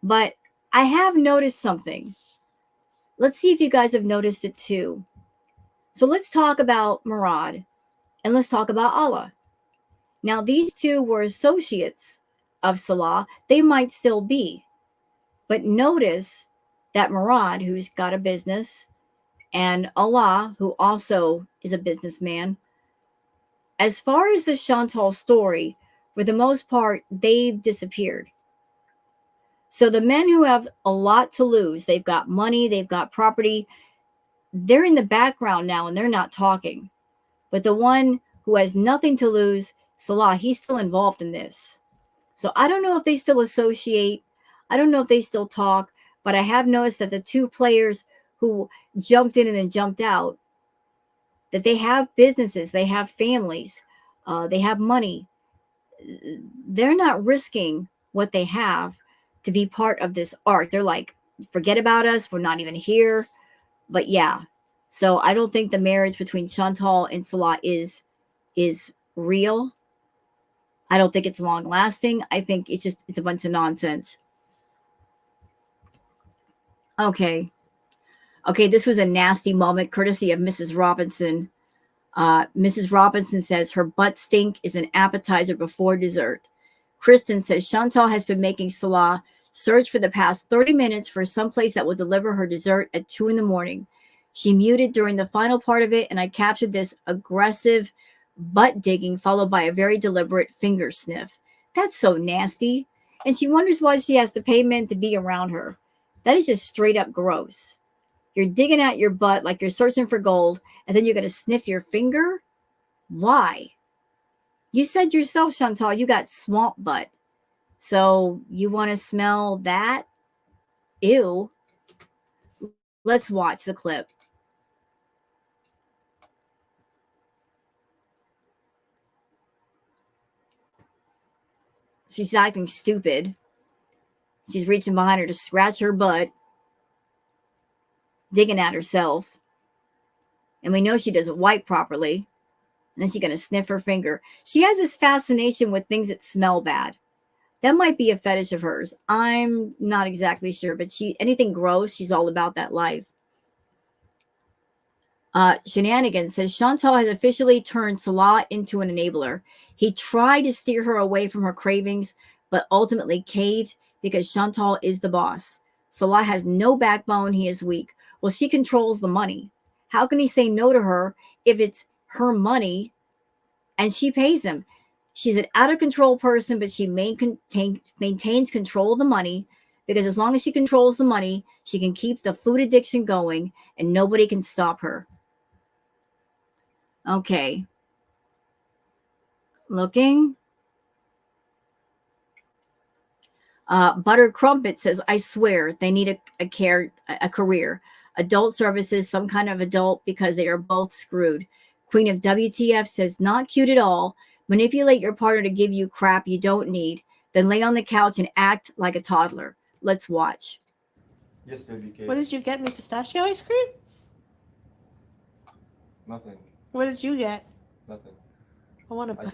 But I have noticed something. Let's see if you guys have noticed it too. So let's talk about Murad and let's talk about Allah. Now, these two were associates of Salah. They might still be. But notice that Murad, who's got a business, and Allah, who also is a businessman, as far as the Chantal story, for the most part, they've disappeared. So the men who have a lot to lose, they've got money, they've got property, they're in the background now and they're not talking. But the one who has nothing to lose, Salah, he's still involved in this. So I don't know if they still associate. I don't know if they still talk, but I have noticed that the two players who jumped in and then jumped out, that they have businesses, they have families, they have money. They're not risking what they have to be part of this art. They're like, forget about us. We're not even here. But yeah, so I don't think the marriage between Chantal and Salah is real. I don't think it's long lasting. I think it's a bunch of nonsense. Okay. Okay, this was a nasty moment courtesy of Mrs. Robinson. Mrs. Robinson says her butt stink is an appetizer before dessert. Kristen says Chantal has been making Salah search for the past 30 minutes for some place that will deliver her dessert at 2 a.m. She muted during the final part of it, and I captured this aggressive butt digging followed by a very deliberate finger sniff. That's so nasty. And she wonders why she has to pay men to be around her. That is just straight up gross. You're digging at your butt like you're searching for gold, and then you're going to sniff your finger? Why? You said yourself, Chantal, you got swamp butt. So you want to smell that? Ew. Let's watch the clip. She's acting stupid. She's reaching behind her to scratch her butt, digging at herself. And we know she doesn't wipe properly. And then she's going to sniff her finger. She has this fascination with things that smell bad. That might be a fetish of hers. I'm not exactly sure, but anything gross, she's all about that life. Shenanigans says Chantal has officially turned Salah into an enabler. He tried to steer her away from her cravings, but ultimately caved because Chantal is the boss. Salah has no backbone. He is weak. Well, she controls the money. How can he say no to her if it's her money and she pays him? She's an out of control person, but she maintains control of the money, because as long as she controls the money, she can keep the food addiction going and nobody can stop her. Okay. Looking. Butter Crumpet says, I swear they need a career. Adult services, some kind of adult, because they are both screwed. Queen of WTF says, not cute at all. Manipulate your partner to give you crap you don't need. Then lay on the couch and act like a toddler. Let's watch. Yes, baby cake. What did you get me? Pistachio ice cream? Nothing. What did you get? Nothing. I want to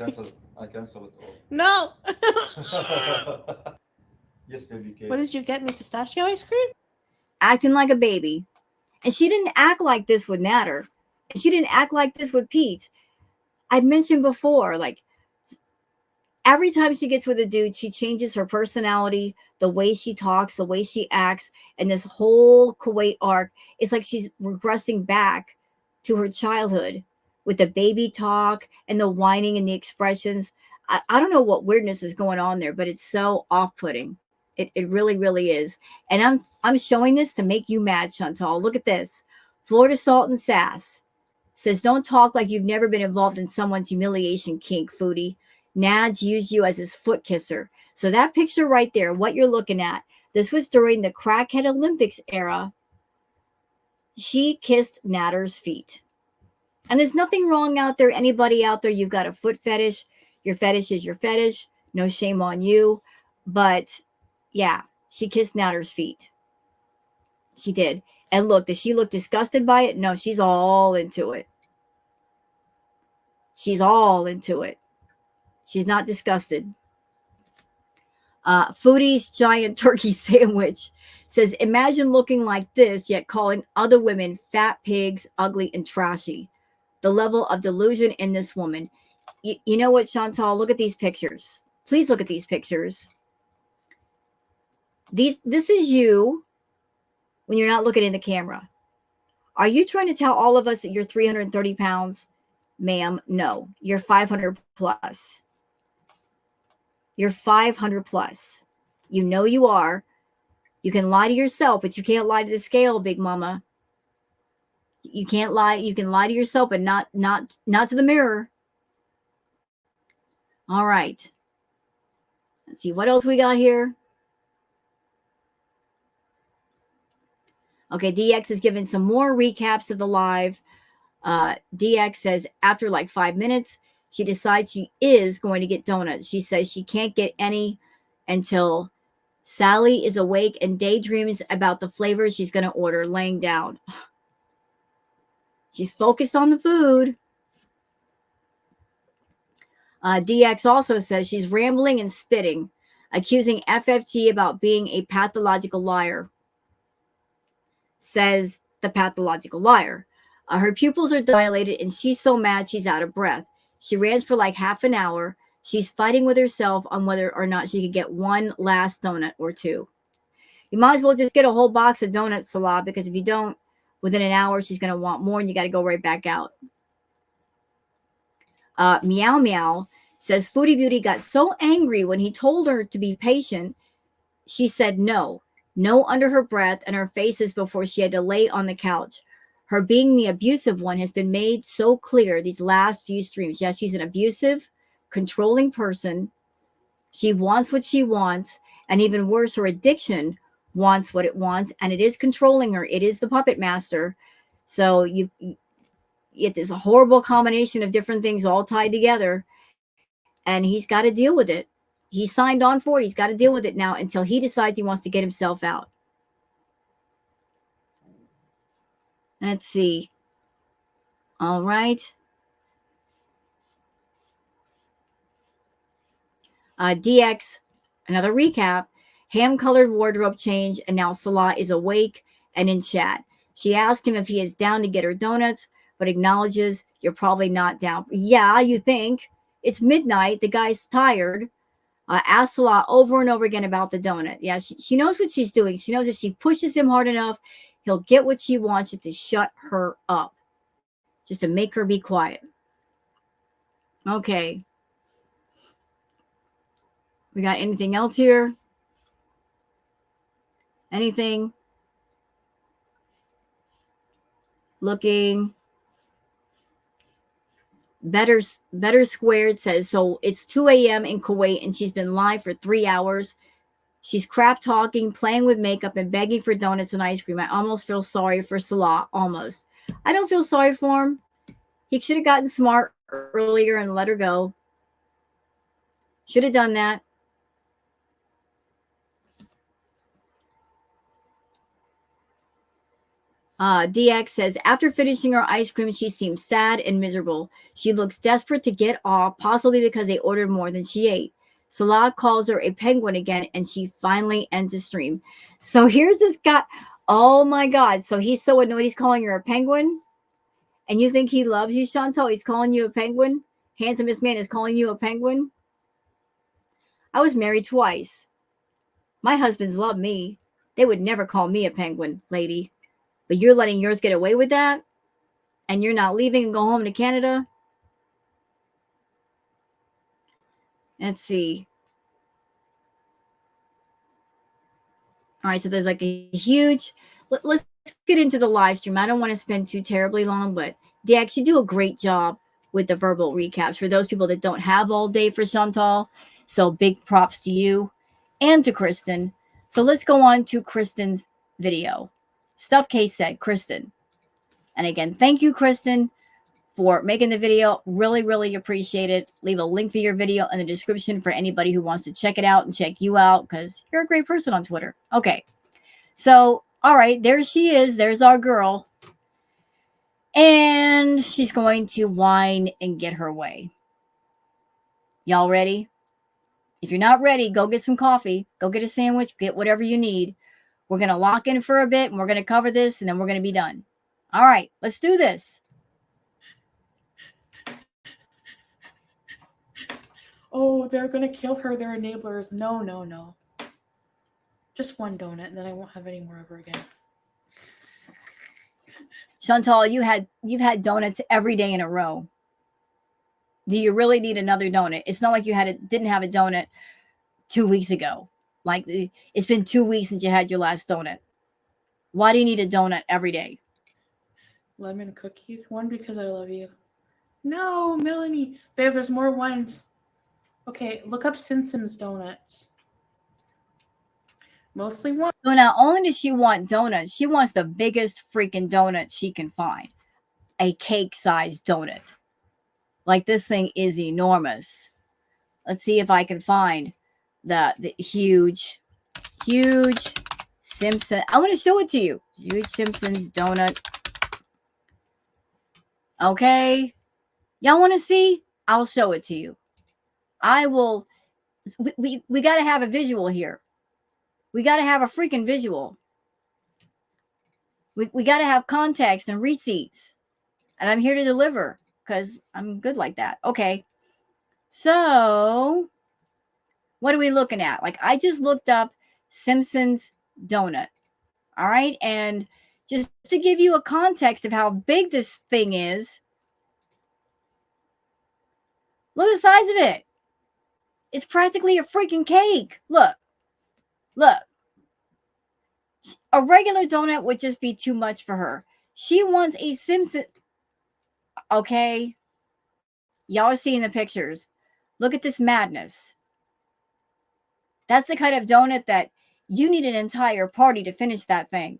I cancel it all. No! Yes, baby cake. What did you get me? Pistachio ice cream? Acting like a baby. And she didn't act like this with Natter. And she didn't act like this with Pete. I'd mentioned before, like, every time she gets with a dude, she changes her personality, the way she talks, the way she acts. And this whole Kuwait arc, it's like she's regressing back to her childhood with the baby talk and the whining and the expressions. I don't know what weirdness is going on there, but it's so off-putting. It really, really is. And I'm showing this to make you mad, Chantal. Look at this. Florida Salt and Sass says, don't talk like you've never been involved in someone's humiliation kink, Foodie. Nadge used you as his foot kisser. So that picture right there, what you're looking at, this was during the Crackhead Olympics era. She kissed Natter's feet. And there's nothing wrong out there. Anybody out there, you've got a foot fetish. Your fetish is your fetish. No shame on you. But yeah, she kissed Natter's feet. She did. And look, does she look disgusted by it? No, she's all into it. She's all into it. She's not disgusted. Foodie's giant turkey sandwich says, imagine looking like this, yet calling other women fat pigs, ugly, and trashy. The level of delusion in this woman. You know what, Chantal? Look at these pictures. Please look at these pictures. This is you when you're not looking in the camera. Are you trying to tell all of us that you're 330 pounds? Ma'am, no. You're 500 plus. You're 500 plus. You know you are. You can lie to yourself, but you can't lie to the scale, big mama. You can't lie. You can lie to yourself, but not to the mirror. All right. Let's see what else we got here. Okay, DX is giving some more recaps of the live. DX says after like 5 minutes, she decides she is going to get donuts. She says she can't get any until Sally is awake and daydreams about the flavors she's going to order laying down. She's focused on the food. DX also says she's rambling and spitting, accusing FFG about being a pathological liar. Says the pathological liar. Her pupils are dilated and she's so mad she's out of breath. She rants for like half an hour. She's fighting with herself on whether or not she could get one last donut or two. You might as well just get a whole box of donuts, Salah, because if you don't, within an hour, she's going to want more and you got to go right back out. Meow Meow says Foodie Beauty got so angry when he told her to be patient. She said no under her breath and her faces before she had to lay on the couch. Her being the abusive one has been made so clear these last few streams. Yes, she's an abusive, controlling person. She wants what she wants. And even worse, her addiction wants what it wants. And it is controlling her. It is the puppet master. So it is a horrible combination of different things all tied together. And he's got to deal with it. He signed on for it. He's got to deal with it now until he decides he wants to get himself out. Let's see. All right. DX, another recap. Ham-colored wardrobe change, and now Salah is awake and in chat. She asked him if he is down to get her donuts, but acknowledges you're probably not down. Yeah, you think. It's midnight. The guy's tired. Asked Salah over and over again about the donut. Yeah, she knows what she's doing. She knows if she pushes him hard enough, he'll get what she wants, just to shut her up, just to make her be quiet. Okay. We got anything else here? Anything? Looking. Better Squared says, so it's 2 a.m. in Kuwait and she's been live for 3 hours. She's crap talking, playing with makeup, and begging for donuts and ice cream. I almost feel sorry for Salah. Almost. I don't feel sorry for him. He should have gotten smart earlier and let her go. Should have done that. DX says, after finishing her ice cream, she seems sad and miserable. She looks desperate to get off, possibly because they ordered more than she ate. Salah calls her a penguin again, and she finally ends the stream. So here's this guy. Oh, my God. So he's so annoyed he's calling her a penguin? And you think he loves you, Chantal? He's calling you a penguin? Handsomest man is calling you a penguin? I was married twice. My husbands love me. They would never call me a penguin, lady. But you're letting yours get away with that? And you're not leaving and go home to Canada? Let's see. All right, so there's like a huge... Let's get into the live stream. I don't want to spend too terribly long, but they actually do a great job with the verbal recaps for those people that don't have all day for Chantal. So big props to you and to Kristen. So let's go on to Kristen's video. Stuff Case said, Kristen. And again, thank you, Kristen, for making the video. Really, really appreciate it. Leave a link for your video in the description for anybody who wants to check it out and check you out, because you're a great person on Twitter. Okay. So, all right, there she is. There's our girl. And she's going to whine and get her way. Y'all ready? If you're not ready, go get some coffee. Go get a sandwich. Get whatever you need. We're going to lock in for a bit, and we're going to cover this, and then we're going to be done. All right, let's do this. Oh, they're going to kill her. They're enablers. No, no, no. Just one donut, and then I won't have any more ever again. Chantal, you've had donuts every day in a row. Do you really need another donut? It's not like you didn't have a donut 2 weeks ago. Like, it's been 2 weeks since you had your last donut. Why do you need a donut every day? Lemon cookies. One, because I love you. No, Melanie. Babe, there's more ones. Okay, look up Simpsons donuts. Mostly one. So not only does she want donuts, she wants the biggest freaking donut she can find. A cake-sized donut. Like, this thing is enormous. Let's see if I can find the huge Simpson. I want to show it to you. Huge Simpsons donut. Okay. Y'all want to see? I'll show it to you. I will. We got to have a visual here. We got to have a freaking visual. We got to have context and receipts. And I'm here to deliver because I'm good like that. Okay. So, what are we looking at? Like, I just looked up Simpsons donut. All right. And just to give you a context of how big this thing is, look at the size of it. It's practically a freaking cake. Look. Look. A regular donut would just be too much for her. She wants a Simpson. Okay. Y'all are seeing the pictures. Look at this madness. That's the kind of donut that you need an entire party to finish that thing.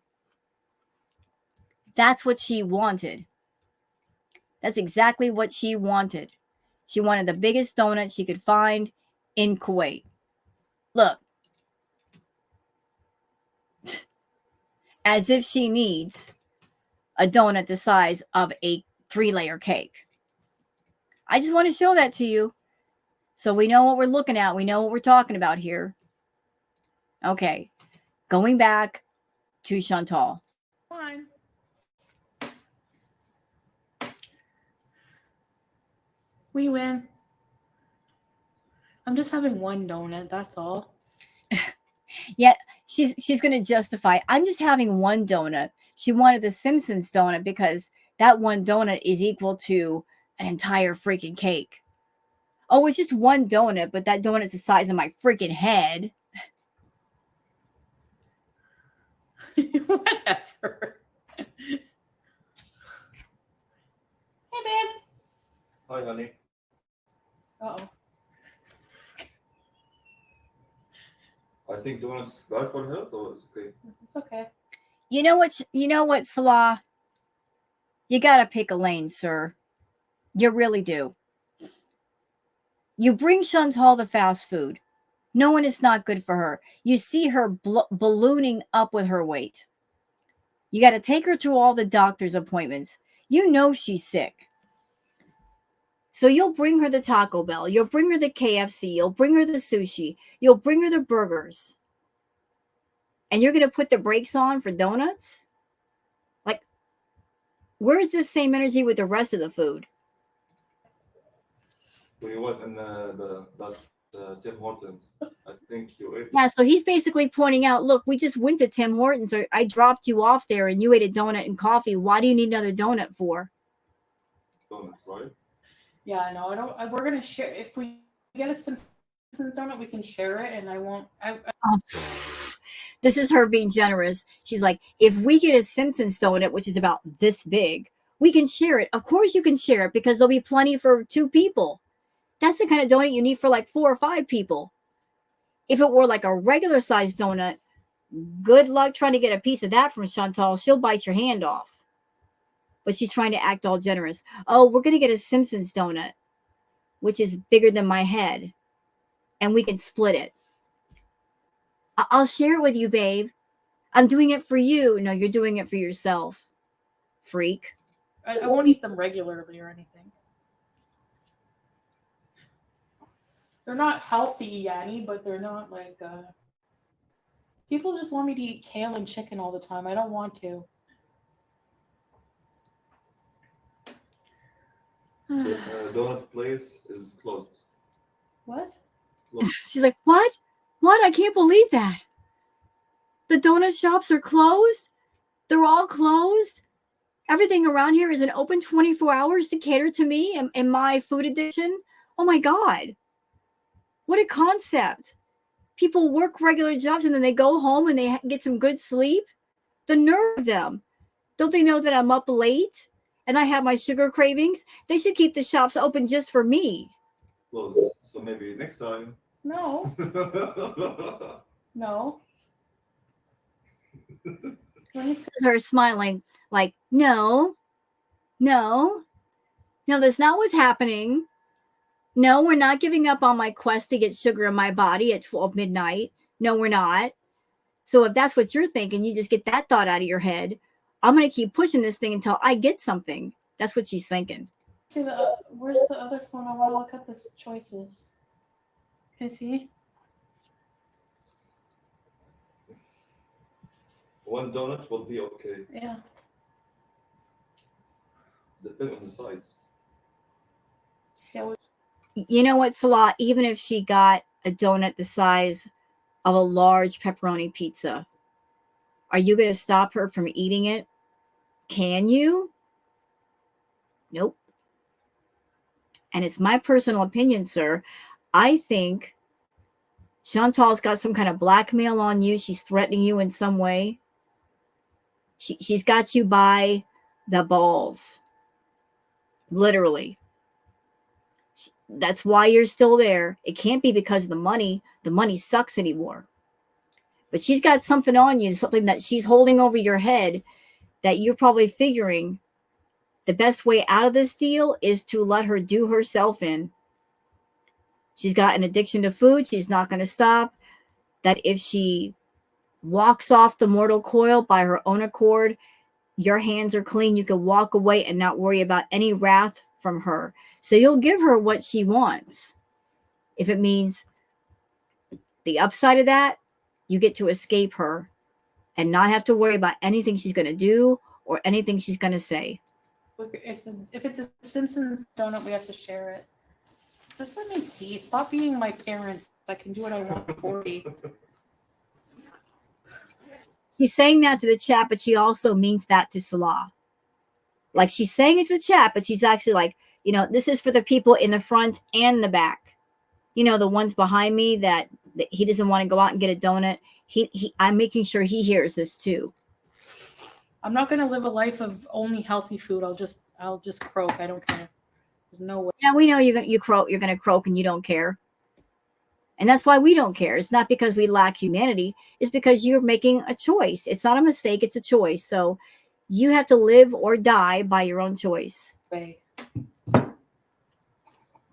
That's what she wanted. That's exactly what she wanted. She wanted the biggest donut she could find in Kuwait. Look, as if she needs a donut the size of a 3-layer cake. I just want to show that to you so we know what we're looking at. We know what we're talking about here. Okay, going back to Chantal. Fine. We win. I'm just having one donut, that's all. Yeah, she's going to justify, I'm just having one donut. She wanted the Simpsons donut because that one donut is equal to an entire freaking cake. Oh, it's just one donut, but that donut's the size of my freaking head. Whatever. Hey, babe. Hi, honey. Uh-oh. I think donuts bad for health, or it's okay. It's okay. You know what, Salah? You got to pick a lane, sir. You really do. You bring Chantal the fast food. Knowing it's not good for her. You see her ballooning up with her weight. You got to take her to all the doctor's appointments. You know she's sick. So you'll bring her the Taco Bell. You'll bring her the KFC. You'll bring her the sushi. You'll bring her the burgers. And you're going to put the brakes on for donuts? Like, where's this same energy with the rest of the food? When you was in Tim Hortons, I think you ate Yeah, so he's basically pointing out, look, we just went to Tim Hortons. Or I dropped you off there and you ate a donut and coffee. Why do you need another donut for? donuts, right? Yeah, no, I don't. We're gonna share. If we get a Simpsons donut, we can share it, and I won't. Oh, this is her being generous. She's like, if we get a Simpsons donut, which is about this big, we can share it. Of course you can share it because there'll be plenty for 2 people. That's the kind of donut you need for like 4 or 5 people. If it were like a regular sized donut, good luck trying to get a piece of that from Chantal. She'll bite your hand off. But she's trying to act all generous. Oh, we're going to get a Simpsons donut, which is bigger than my head. And we can split it. I'll share it with you, babe. I'm doing it for you. No, you're doing it for yourself, freak. I won't eat them regularly or anything. They're not healthy, Yanni, but they're not like. People just want me to eat kale and chicken all the time. I don't want to. The donut place is closed. What? She's like, what? What? I can't believe that. The donut shops are closed? They're all closed? Everything around here isn't open 24 hours to cater to me and my food addiction? Oh my God. What a concept. People work regular jobs and then they go home and they get some good sleep. The nerve of them. Don't they know that I'm up late and I have my sugar cravings? They should keep the shops open just for me. Closed. So maybe next time. No. No. Her smiling like, no, that's not what's happening. No, we're not giving up on my quest to get sugar in my body at 12 midnight. No, we're not. So if that's what you're thinking, you just get that thought out of your head. I'm going to keep pushing this thing until I get something. That's what she's thinking. See, where's the other phone? I want to look at the choices. Can you see? One donut will be okay. Yeah. Depends on the size. Yeah. You know what, Salah? Even if she got a donut the size of a large pepperoni pizza, are you going to stop her from eating it? Can you? Nope. And it's my personal opinion, sir. I think Chantal's got some kind of blackmail on you. She's threatening you in some way. She's got you by the balls. Literally. That's why you're still there. It can't be because of the money. The money sucks anymore. But she's got something on you, something that she's holding over your head that you're probably figuring the best way out of this deal is to let her do herself in. She's got an addiction to food. She's not going to stop. that if she walks off the mortal coil by her own accord, your hands are clean. You can walk away and not worry about any wrath from her. So you'll give her what she wants. If it means the upside of that, you get to escape her and not have to worry about anything she's going to do or anything she's going to say. Look, if it's a Simpsons donut, we have to share it. Just let me see. Stop being my parents. I can do what I want for you. She's saying that to the chat, but she also means that to Salah. Like, she's saying it to the chat, but she's actually like, you know, this is for the people in the front and the back. You know, the ones behind me that he doesn't want to go out and get a donut. I'm making sure he hears this too. I'm not gonna live a life of only healthy food. I'll just croak. I don't care. There's no way. Yeah, we know you're gonna croak and you don't care. And that's why we don't care. It's not because we lack humanity. It's because you're making a choice. It's not a mistake. It's a choice. So you have to live or die by your own choice. Way.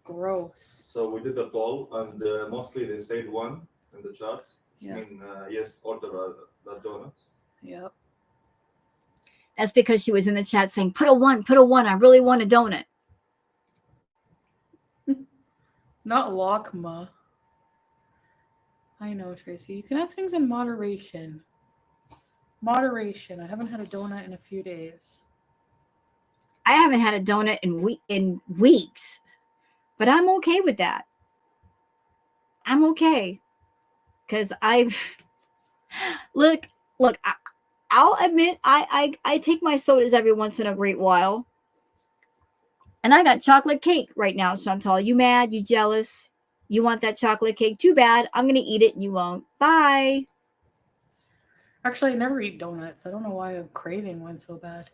Gross. So we did the poll, and mostly they said one in the chat. Yeah. Saying, yes, order that donut. Yep. That's because she was in the chat saying, put a one. I really want a donut. Not Lakma. I know, Tracy. You can have things in moderation. Moderation. I haven't had a donut in a few days. I haven't had a donut in weeks, but I'm okay with that. I'm okay. Because look, I'll admit I take my sodas every once in a great while. And I got chocolate cake right now, Chantal. You mad? You jealous? You want that chocolate cake? Too bad. I'm going to eat it and you won't. Bye. Actually, I never eat donuts. I don't know why I'm craving one so bad.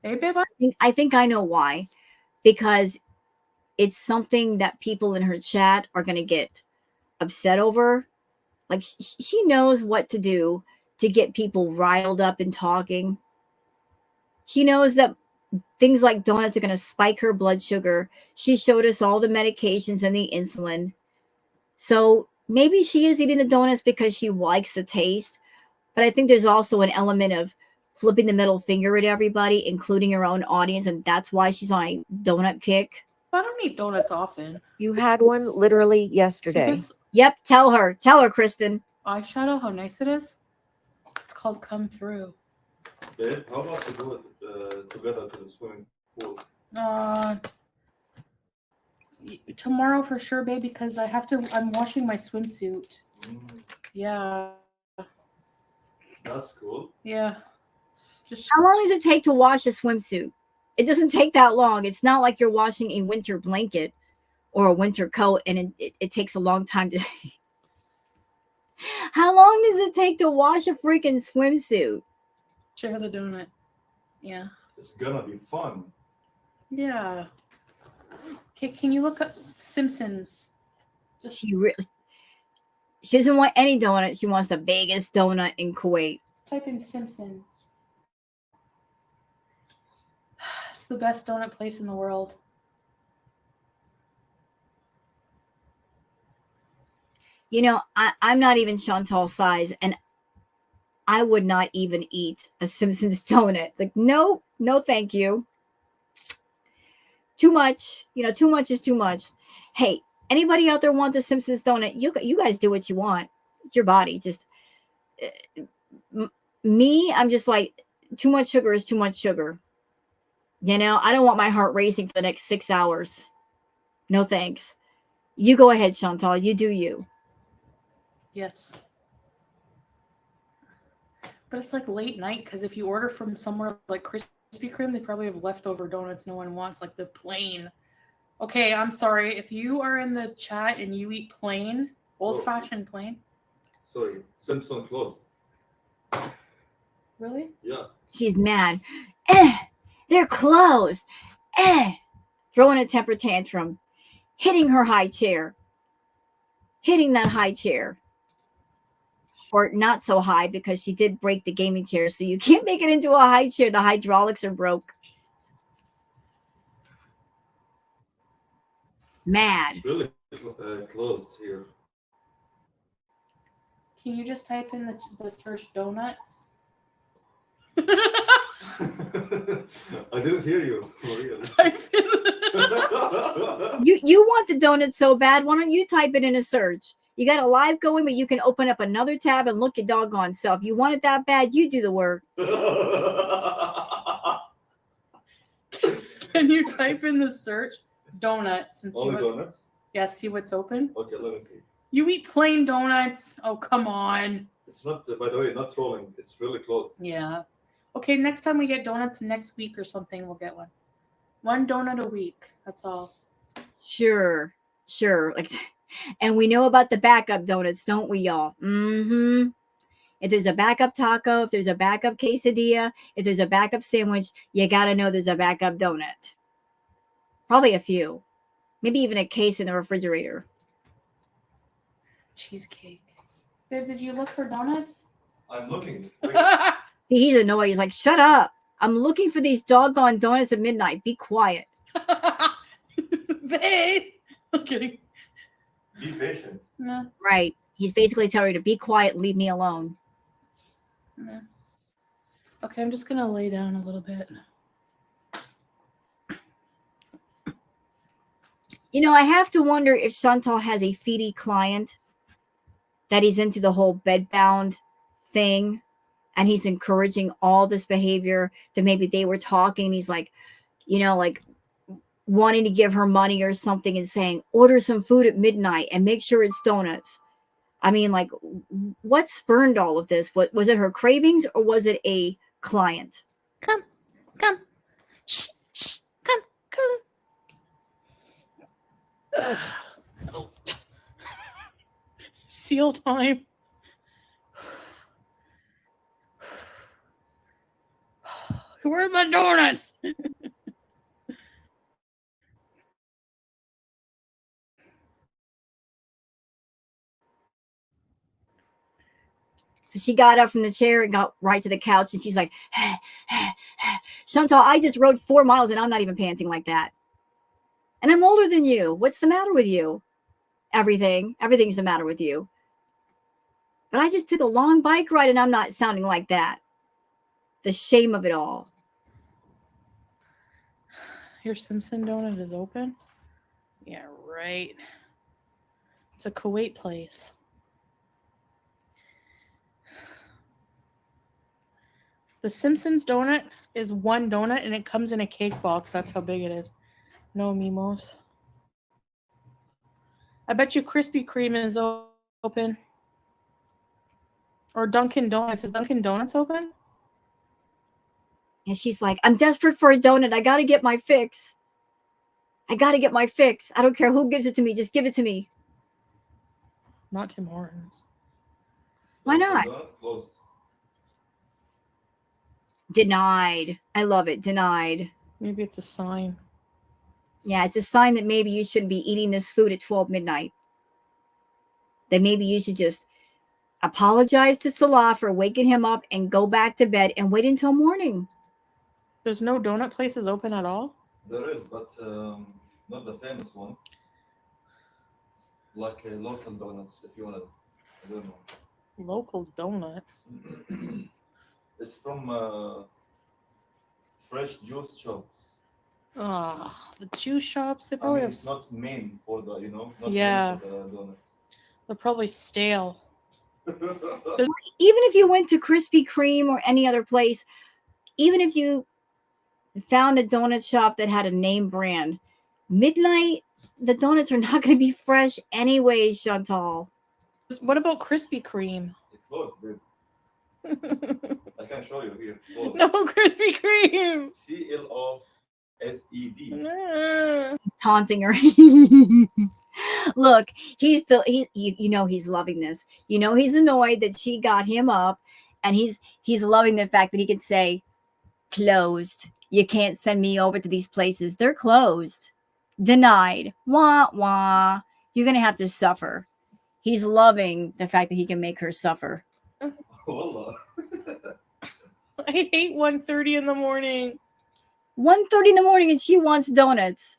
Hey, babe. I think I know why. Because it's something that people in her chat are going to get upset over. Like, she knows what to do to get people riled up and talking. She knows that things like donuts are going to spike her blood sugar. She showed us all the medications and the insulin. So maybe she is eating the donuts because she likes the taste. But I think there's also an element of flipping the middle finger at everybody, including her own audience. And that's why she's on a donut kick. I don't eat donuts often. You had one literally yesterday. Yep. Tell her, Kristen. Eyeshadow, how nice it is. It's called Come Through. Babe, how about we do it together to the swimming pool? Tomorrow for sure, babe, because I'm washing my swimsuit. Yeah. That's cool. Yeah. How long does it take to wash a swimsuit? It doesn't take that long. It's not like you're washing a winter blanket or a winter coat and it takes a long time to... How long does it take to wash a freaking swimsuit? Share the donut. Yeah. It's gonna be fun. Yeah. Okay, can you look up Simpsons? She doesn't want any donut. She wants the biggest donut in Kuwait. Type in Simpsons. It's the best donut place in the world. You know, I'm not even Chantal's size, and I would not even eat a Simpsons donut. Like, no, thank you. Too much. You know, too much is too much. Hey, anybody out there want the Simpsons donut? You guys do what you want. It's your body. Just me, I'm just like, too much sugar is too much sugar. You know, I don't want my heart racing for the next 6 hours. No thanks. You go ahead, Chantal. You do you. Yes. But it's like late night because if you order from somewhere like Krispy Kreme, they probably have leftover donuts no one wants, like the plain. Okay, I'm sorry. If you are in the chat and you eat plain, old-fashioned plain. Sorry, Simpson closed. Really? Yeah. She's mad. They're closed. Throwing a temper tantrum. Hitting her high chair. Hitting that high chair. Or not so high because she did break the gaming chair. So you can't make it into a high chair. The hydraulics are broke. Mad. It's really closed here. Can you just type in the search donuts? I didn't hear you. For real. Type in You want the donut so bad. Why don't you type it in a search? You got a live going, but you can open up another tab and look your doggone self. You want it that bad, you do the work. Can you type in the search donuts and see Only what? donuts? Yeah, see what's open. Okay, let me see. You eat plain donuts? Oh, come on. It's not, by the way, not trolling. It's really close. Yeah. Okay, next time we get donuts next week or something, we'll get one. One donut a week. That's all. Sure. Like, and we know about the backup donuts, don't we, y'all? Mm-hmm. If there's a backup taco, if there's a backup quesadilla, if there's a backup sandwich, you got to know there's a backup donut. Probably a few. Maybe even a case in the refrigerator. Cheesecake. Babe, did you look for donuts? I'm looking. Wait. See, he's annoyed. He's like, shut up. I'm looking for these doggone donuts at midnight. Be quiet. Babe. I'm kidding. Be patient. No. Right. He's basically telling her to be quiet, leave me alone. No. Okay, I'm just going to lay down a little bit. You know, I have to wonder if Chantal has a feedy client that he's into the whole bedbound thing and he's encouraging all this behavior, that maybe they were talking and he's like, you know, like wanting to give her money or something and saying, order some food at midnight and make sure it's donuts. I mean, like, what spurned all of this? What was it, her cravings, or was it a client? Come. Shh. Come. Oh. Seal time. Where's my donuts? So she got up from the chair and got right to the couch and she's like, Chantal, I just rode 4 miles and I'm not even panting like that. And I'm older than you. What's the matter with you? Everything's the matter with you. But I just took a long bike ride and I'm not sounding like that. The shame of it all. Your Simpson donut is open? Yeah, right. It's a Kuwait place. The Simpsons donut is one donut and it comes in a cake box. That's how big it is. No mimos. I bet you Krispy Kreme is open. Or Dunkin' Donuts. Is Dunkin' Donuts open? And she's like, I'm desperate for a donut. I got to get my fix. I don't care who gives it to me. Just give it to me. Not Tim Hortons. Why not? Closed. Denied. I love it. Denied. Maybe it's a sign. Yeah, it's a sign that maybe you shouldn't be eating this food at 12 midnight. That maybe you should just apologize to Salah for waking him up and go back to bed and wait until morning. There's no donut places open at all? There is, but not the famous ones. Like local donuts, if you want to. I don't know. Local donuts? It's from fresh juice shops. Ah, the juice shops, they I probably mean, have. it's not mean for the, not Yeah. mean for the donuts. They're probably stale. Even if you went to Krispy Kreme or any other place, even if you found a donut shop that had a name brand, midnight, the donuts are not going to be fresh anyway, Chantal. What about Krispy Kreme? It's closed, dude. I can show you here. Closed. No Krispy Kreme. CLOSED. He's taunting her. Look, he's still he's loving this. He's annoyed that she got him up, and he's loving the fact that he can say, closed. You can't send me over to these places. They're closed. Denied. Wah wah. You're gonna have to suffer. He's loving the fact that he can make her suffer. Wallah. I hate 1:30 in the morning. 1:30 in the morning and she wants donuts.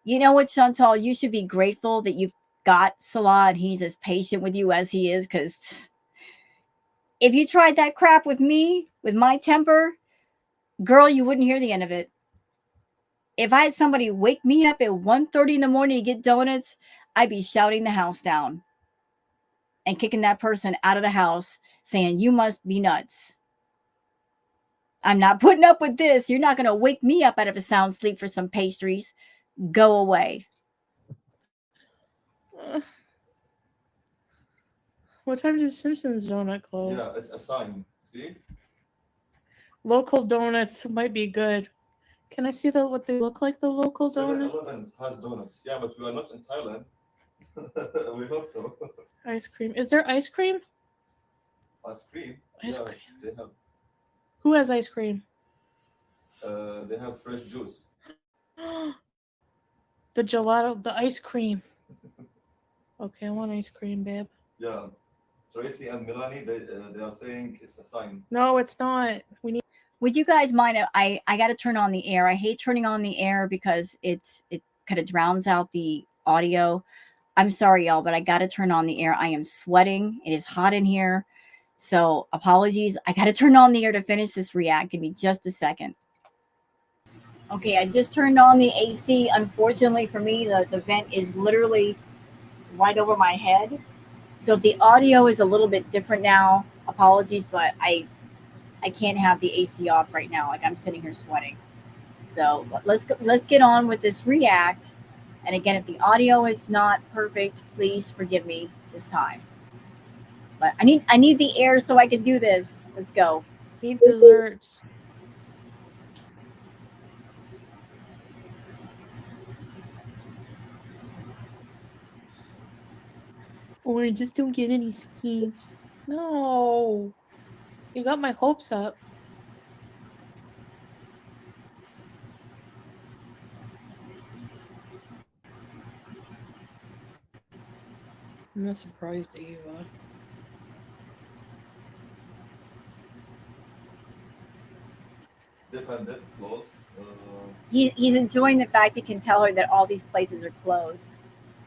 You know what, Chantal? You should be grateful that got Salah and he's as patient with you as he is, because if you tried that crap with me, with my temper, girl, you wouldn't hear the end of it. If I had somebody wake me up at 1:30 in the morning to get donuts, I'd be shouting the house down and kicking that person out of the house, saying, you must be nuts. I'm not putting up with this. You're not going to wake me up out of a sound sleep for some pastries. Go away. What time does Simpsons Donut close? Yeah, it's a sign. See? Local donuts might be good. Can I see what they look like, the local donut? 7-Eleven has donuts. Yeah, but we are not in Thailand. We hope so. Ice cream. Is there ice cream? Ice cream? Ice Yeah, cream. they have. Who has ice cream? They have fresh juice. The gelato, the ice cream. Okay, I want ice cream, babe. Yeah, Tracy and Melanie, they are saying it's a sign. No, it's not. We need. Would you guys mind? I got to turn on the air. I hate turning on the air because it kind of drowns out the audio. I'm sorry, y'all, but I got to turn on the air. I am sweating. It is hot in here. So apologies. I got to turn on the air to finish this react. Give me just a second. Okay, I just turned on the AC. Unfortunately for me, the vent is literally right over my head. So if the audio is a little bit different now, apologies, but I can't have the AC off right now. Like, I'm sitting here sweating. So let's get on with this react. And again, if the audio is not perfect, please forgive me this time. But I need the air so I can do this. Let's go. Need desserts. Oh, I just don't get any sweets. No. You got my hopes up. I'm not surprised, Ava. Dip and Dip closed. He's enjoying the fact he can tell her that all these places are closed.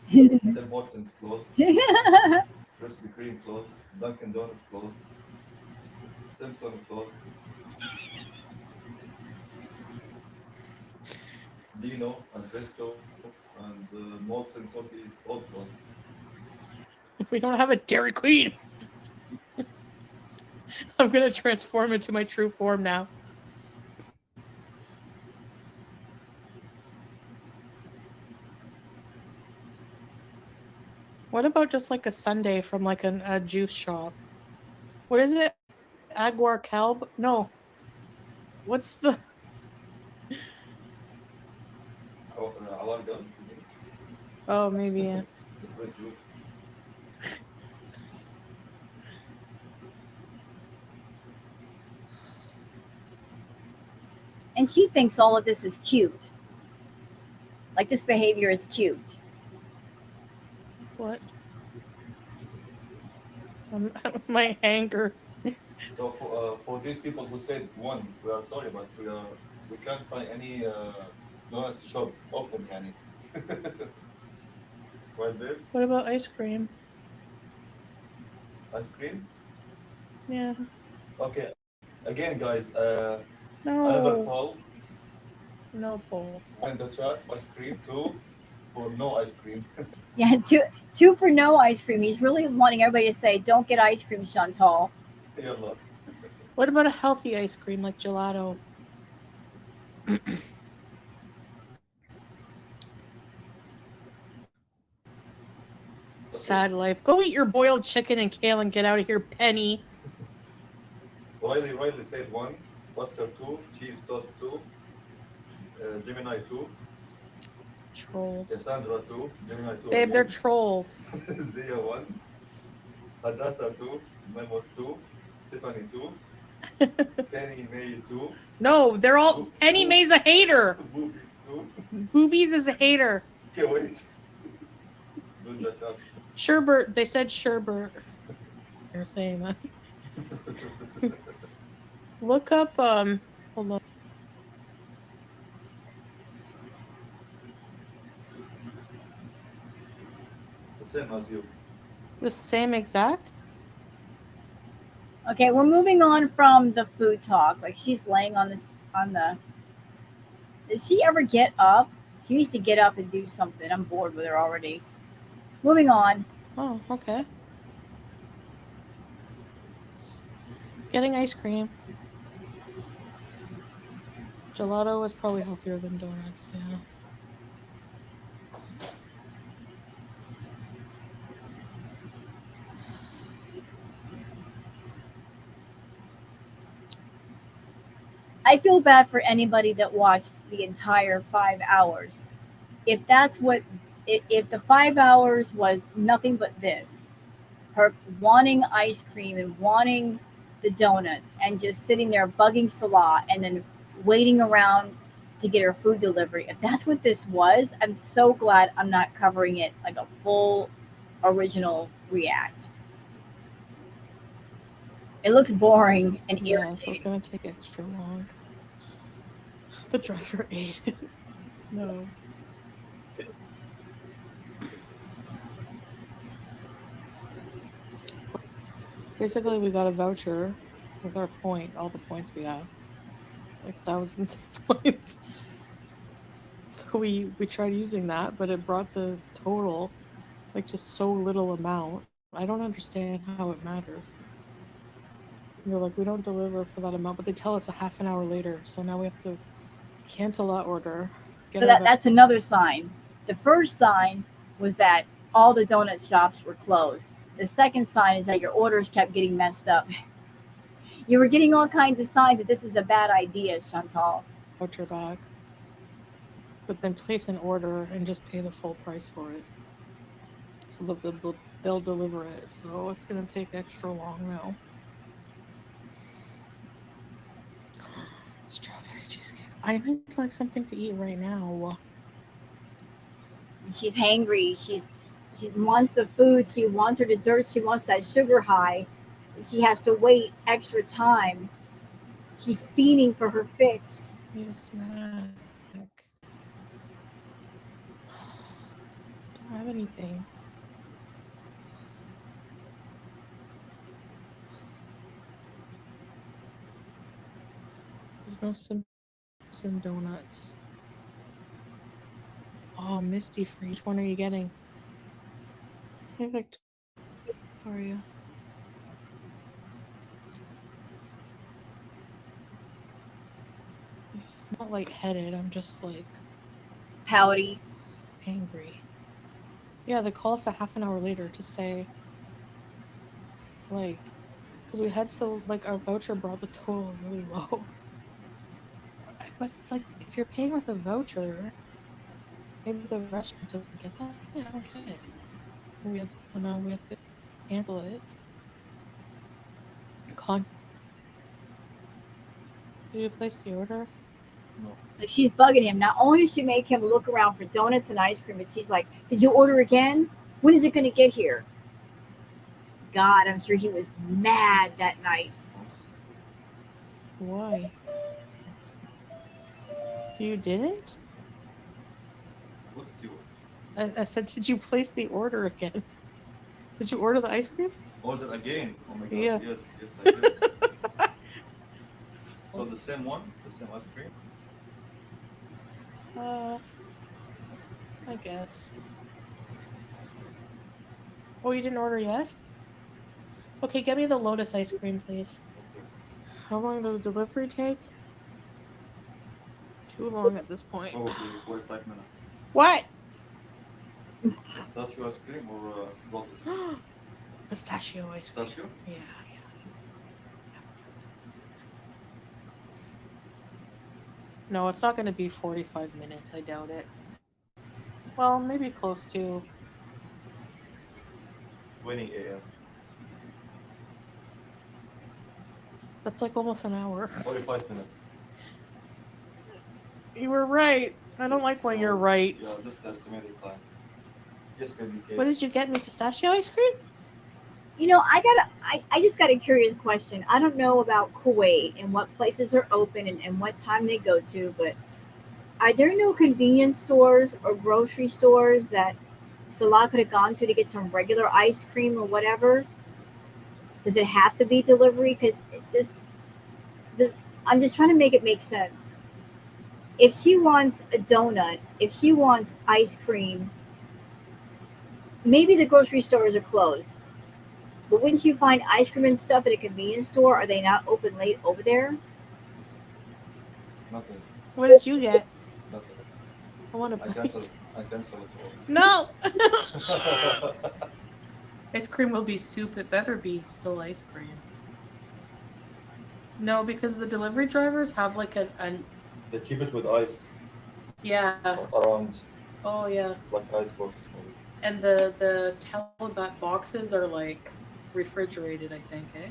Tim Hortons closed. Krispy Kreme closed. Dunkin' Donuts closed. Simpson closed. Dino and Bristow and Molten Cookies all closed. We don't have a Dairy Queen. I'm gonna transform into my true form now. What about just like a sundae from like a juice shop? What is it? Aguar Calb? No. What's the... Alarga, Oh, maybe, yeah. the fruit juice. And she thinks all of this is cute. Like, this behavior is cute. What? My anger. So for these people who said one, we are sorry, but we can't find any donuts shop open, yani. Right, babe? What about ice cream? Ice cream? Yeah. Okay. Again, guys, No. another poll No poll. in the chat. Ice cream, 2 for no ice cream. Yeah, two for no ice cream. He's really wanting everybody to say, don't get ice cream, Chantal. Yalla. What about a healthy ice cream like gelato? Sad life. Go eat your boiled chicken and kale and get out of here, Penny. Riley said 1, Buster 2, Cheese Toast 2, Gemini 2, Trolls. Cassandra 2, Gemini 2. Babe, they're trolls. Zia 1, Hadassah 2, Memos 2, Stephanie 2, Penny May 2. No, they're all... Penny May's a hater. Boobies 2. Boobies is a hater. Okay, wait. Dunja Cast. Sherbert. They said Sherbert. They're saying that. Look up, hold on. same as you. The same exact? Okay, we're moving on from the food talk. Like she's laying on this on the. Did she ever get up? She needs to get up and do something. I'm bored with her already. Moving on. Oh, okay. Getting ice cream. Gelato is probably healthier than donuts, yeah. I feel bad for anybody that watched the entire 5 hours. If that's what, if the 5 hours was nothing but this, her wanting ice cream and wanting the donut and just sitting there bugging Salah and then waiting around to get her food delivery. If that's what this was, I'm so glad I'm not covering it like a full original react. It looks boring and Yeah, so irritating. it's gonna take extra long. The driver ate it. No. Basically, we got a voucher with our all the points we have. Like thousands of points. So we tried using that, but it brought the total like just so little amount. I don't understand how it matters. They're like, we don't deliver for that amount, but they tell us a half an hour later. So now we have to cancel that order. So that's another sign. The first sign was that all the donut shops were closed. The second sign is that your orders kept getting messed up. You were getting all kinds of signs that this is a bad idea, Chantal. voucher back, but then place an order and just pay the full price for it. So they'll deliver it. So it's gonna take extra long now. Strawberry cheesecake. I need like something to eat right now. She's hangry. She wants the food. She wants her dessert. She wants that sugar high. And she has to wait extra time. She's fiending for her fix. Need a snack. Don't have anything. There's no Simpson donuts. Oh, Misty for each one are you getting? Hey, Victor. How are you? I'm not lightheaded. I'm just like Pouty. angry. Yeah, they call us a half an hour later to say, like, because we had like, our voucher brought the total really low. But, like, if you're paying with a voucher, maybe the restaurant doesn't get that. Yeah, I don't get it. So now we have to cancel it. Did you place the order? No. Like she's bugging him. Not only does she make him look around for donuts and ice cream, but she's like, "Did you order again? When is it going to get here?" God, I'm sure he was mad that night. Why? You didn't? What's the I said, did you place the order again? Did you order the ice cream? order again? Oh my god. Yeah. Yes, I did. So the same one, the same ice cream. I guess. Oh, you didn't order yet? Okay, get me the Lotus ice cream, please. Okay. How long does delivery take? Too long at this point. Probably 45 minutes. What? Pistachio ice cream or lotus? Pistachio ice cream. Pistachio? Yeah. No, it's not going to be 45 minutes. I doubt it. Well, maybe close to. 20 a.m. That's like almost an hour. 45 minutes. You were right. I don't like when you're right. Yeah, this is the estimated time. Yes, maybe. What did you get me? Pistachio ice cream? You know, I just got a curious question. I don't know about Kuwait and what places are open and what time they go to, but are there no convenience stores or grocery stores that Salah could have gone to get some regular ice cream or whatever? Does it have to be delivery? Because I'm just trying to make it make sense. If she wants a donut, if she wants ice cream, maybe the grocery stores are closed. But wouldn't you find ice cream and stuff at a convenience store? Are they not open late over there? Nothing. What did you get? Nothing. I want I to cancel it. I cancel it No! all. Ice cream will be soup. It better be still ice cream. No, because the delivery drivers have like an They keep it with ice yeah. around, Oh yeah. like ice box. And the Talabat boxes are like refrigerated, I think, eh?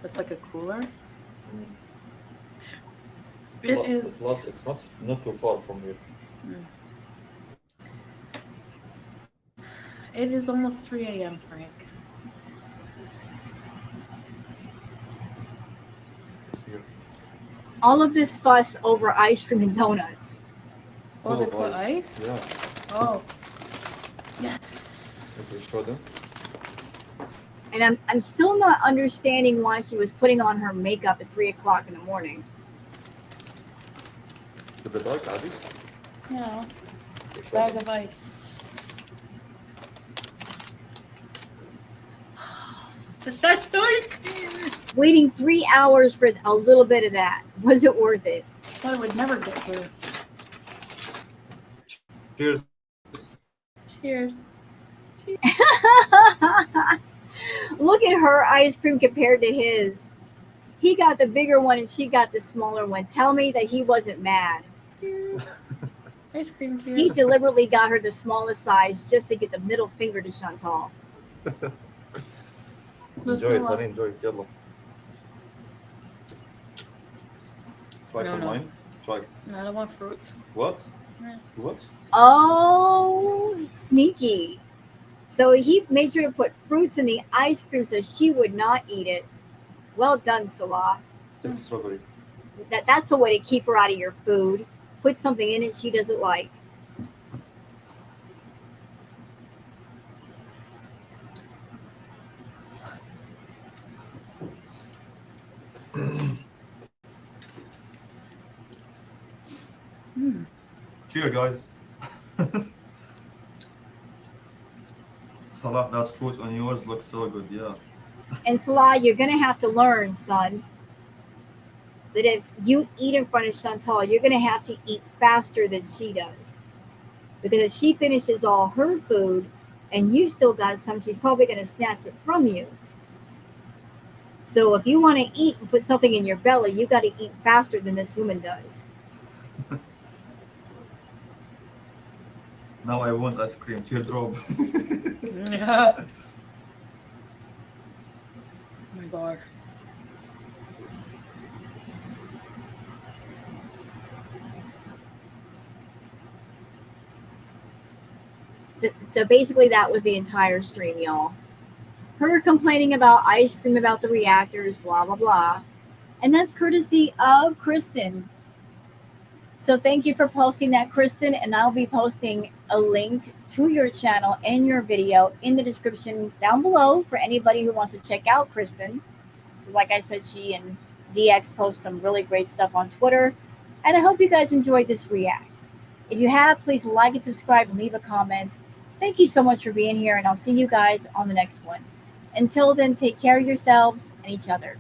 That's like a cooler. It is. Plus, it's not too far from here. It is almost 3 a.m., Frank. It's here. All of this fuss over ice cream and donuts. Oh, they Full put of ice? Yeah. Oh. If Yes. we show them. And I'm still not understanding why she was putting on her makeup at 3 o'clock in the morning. To the dog, Abby. No. Okay, show Bag them. of ice. Is that ice cream? Waiting 3 hours for a little bit of that. Was it worth it? I would never get here. Cheers. Cheers. Look at her ice cream compared to his. He got the bigger one and she got the smaller one. Tell me that he wasn't mad. Cheers. Ice cream, cheers. He deliberately got her the smallest size just to get the middle finger to Chantal. Enjoy it, honey. Enjoy it. Yalla. Try No, from no. mine. Try. I don't want fruits. What? Yeah. What? Oh, sneaky. So he made sure to put fruits in the ice cream so she would not eat it. Well done, Salah. Take strawberry. That's a way to keep her out of your food. Put something in it she doesn't like. Cheers, guys. Salah, that fruit on yours looks so good. Yeah. And Salah, you're going to have to learn, son, that if you eat in front of Chantal, you're going to have to eat faster than she does. Because if she finishes all her food and you still got some, she's probably going to snatch it from you. So if you want to eat and put something in your belly, you got to eat faster than this woman does. Now I want ice cream. Teardrop. Yeah. Oh my gosh. So basically, that was the entire stream, y'all. Her complaining about ice cream, about the reactors, blah, blah, blah. And that's courtesy of Kristen. So thank you for posting that, Kristen. And I'll be posting a link to your channel and your video in the description down below for anybody who wants to check out Kristen. Like I said, she and DX post some really great stuff on Twitter. And I hope you guys enjoyed this react. If you have, please like and subscribe and leave a comment. Thank you so much for being here, and I'll see you guys on the next one. Until then, take care of yourselves and each other.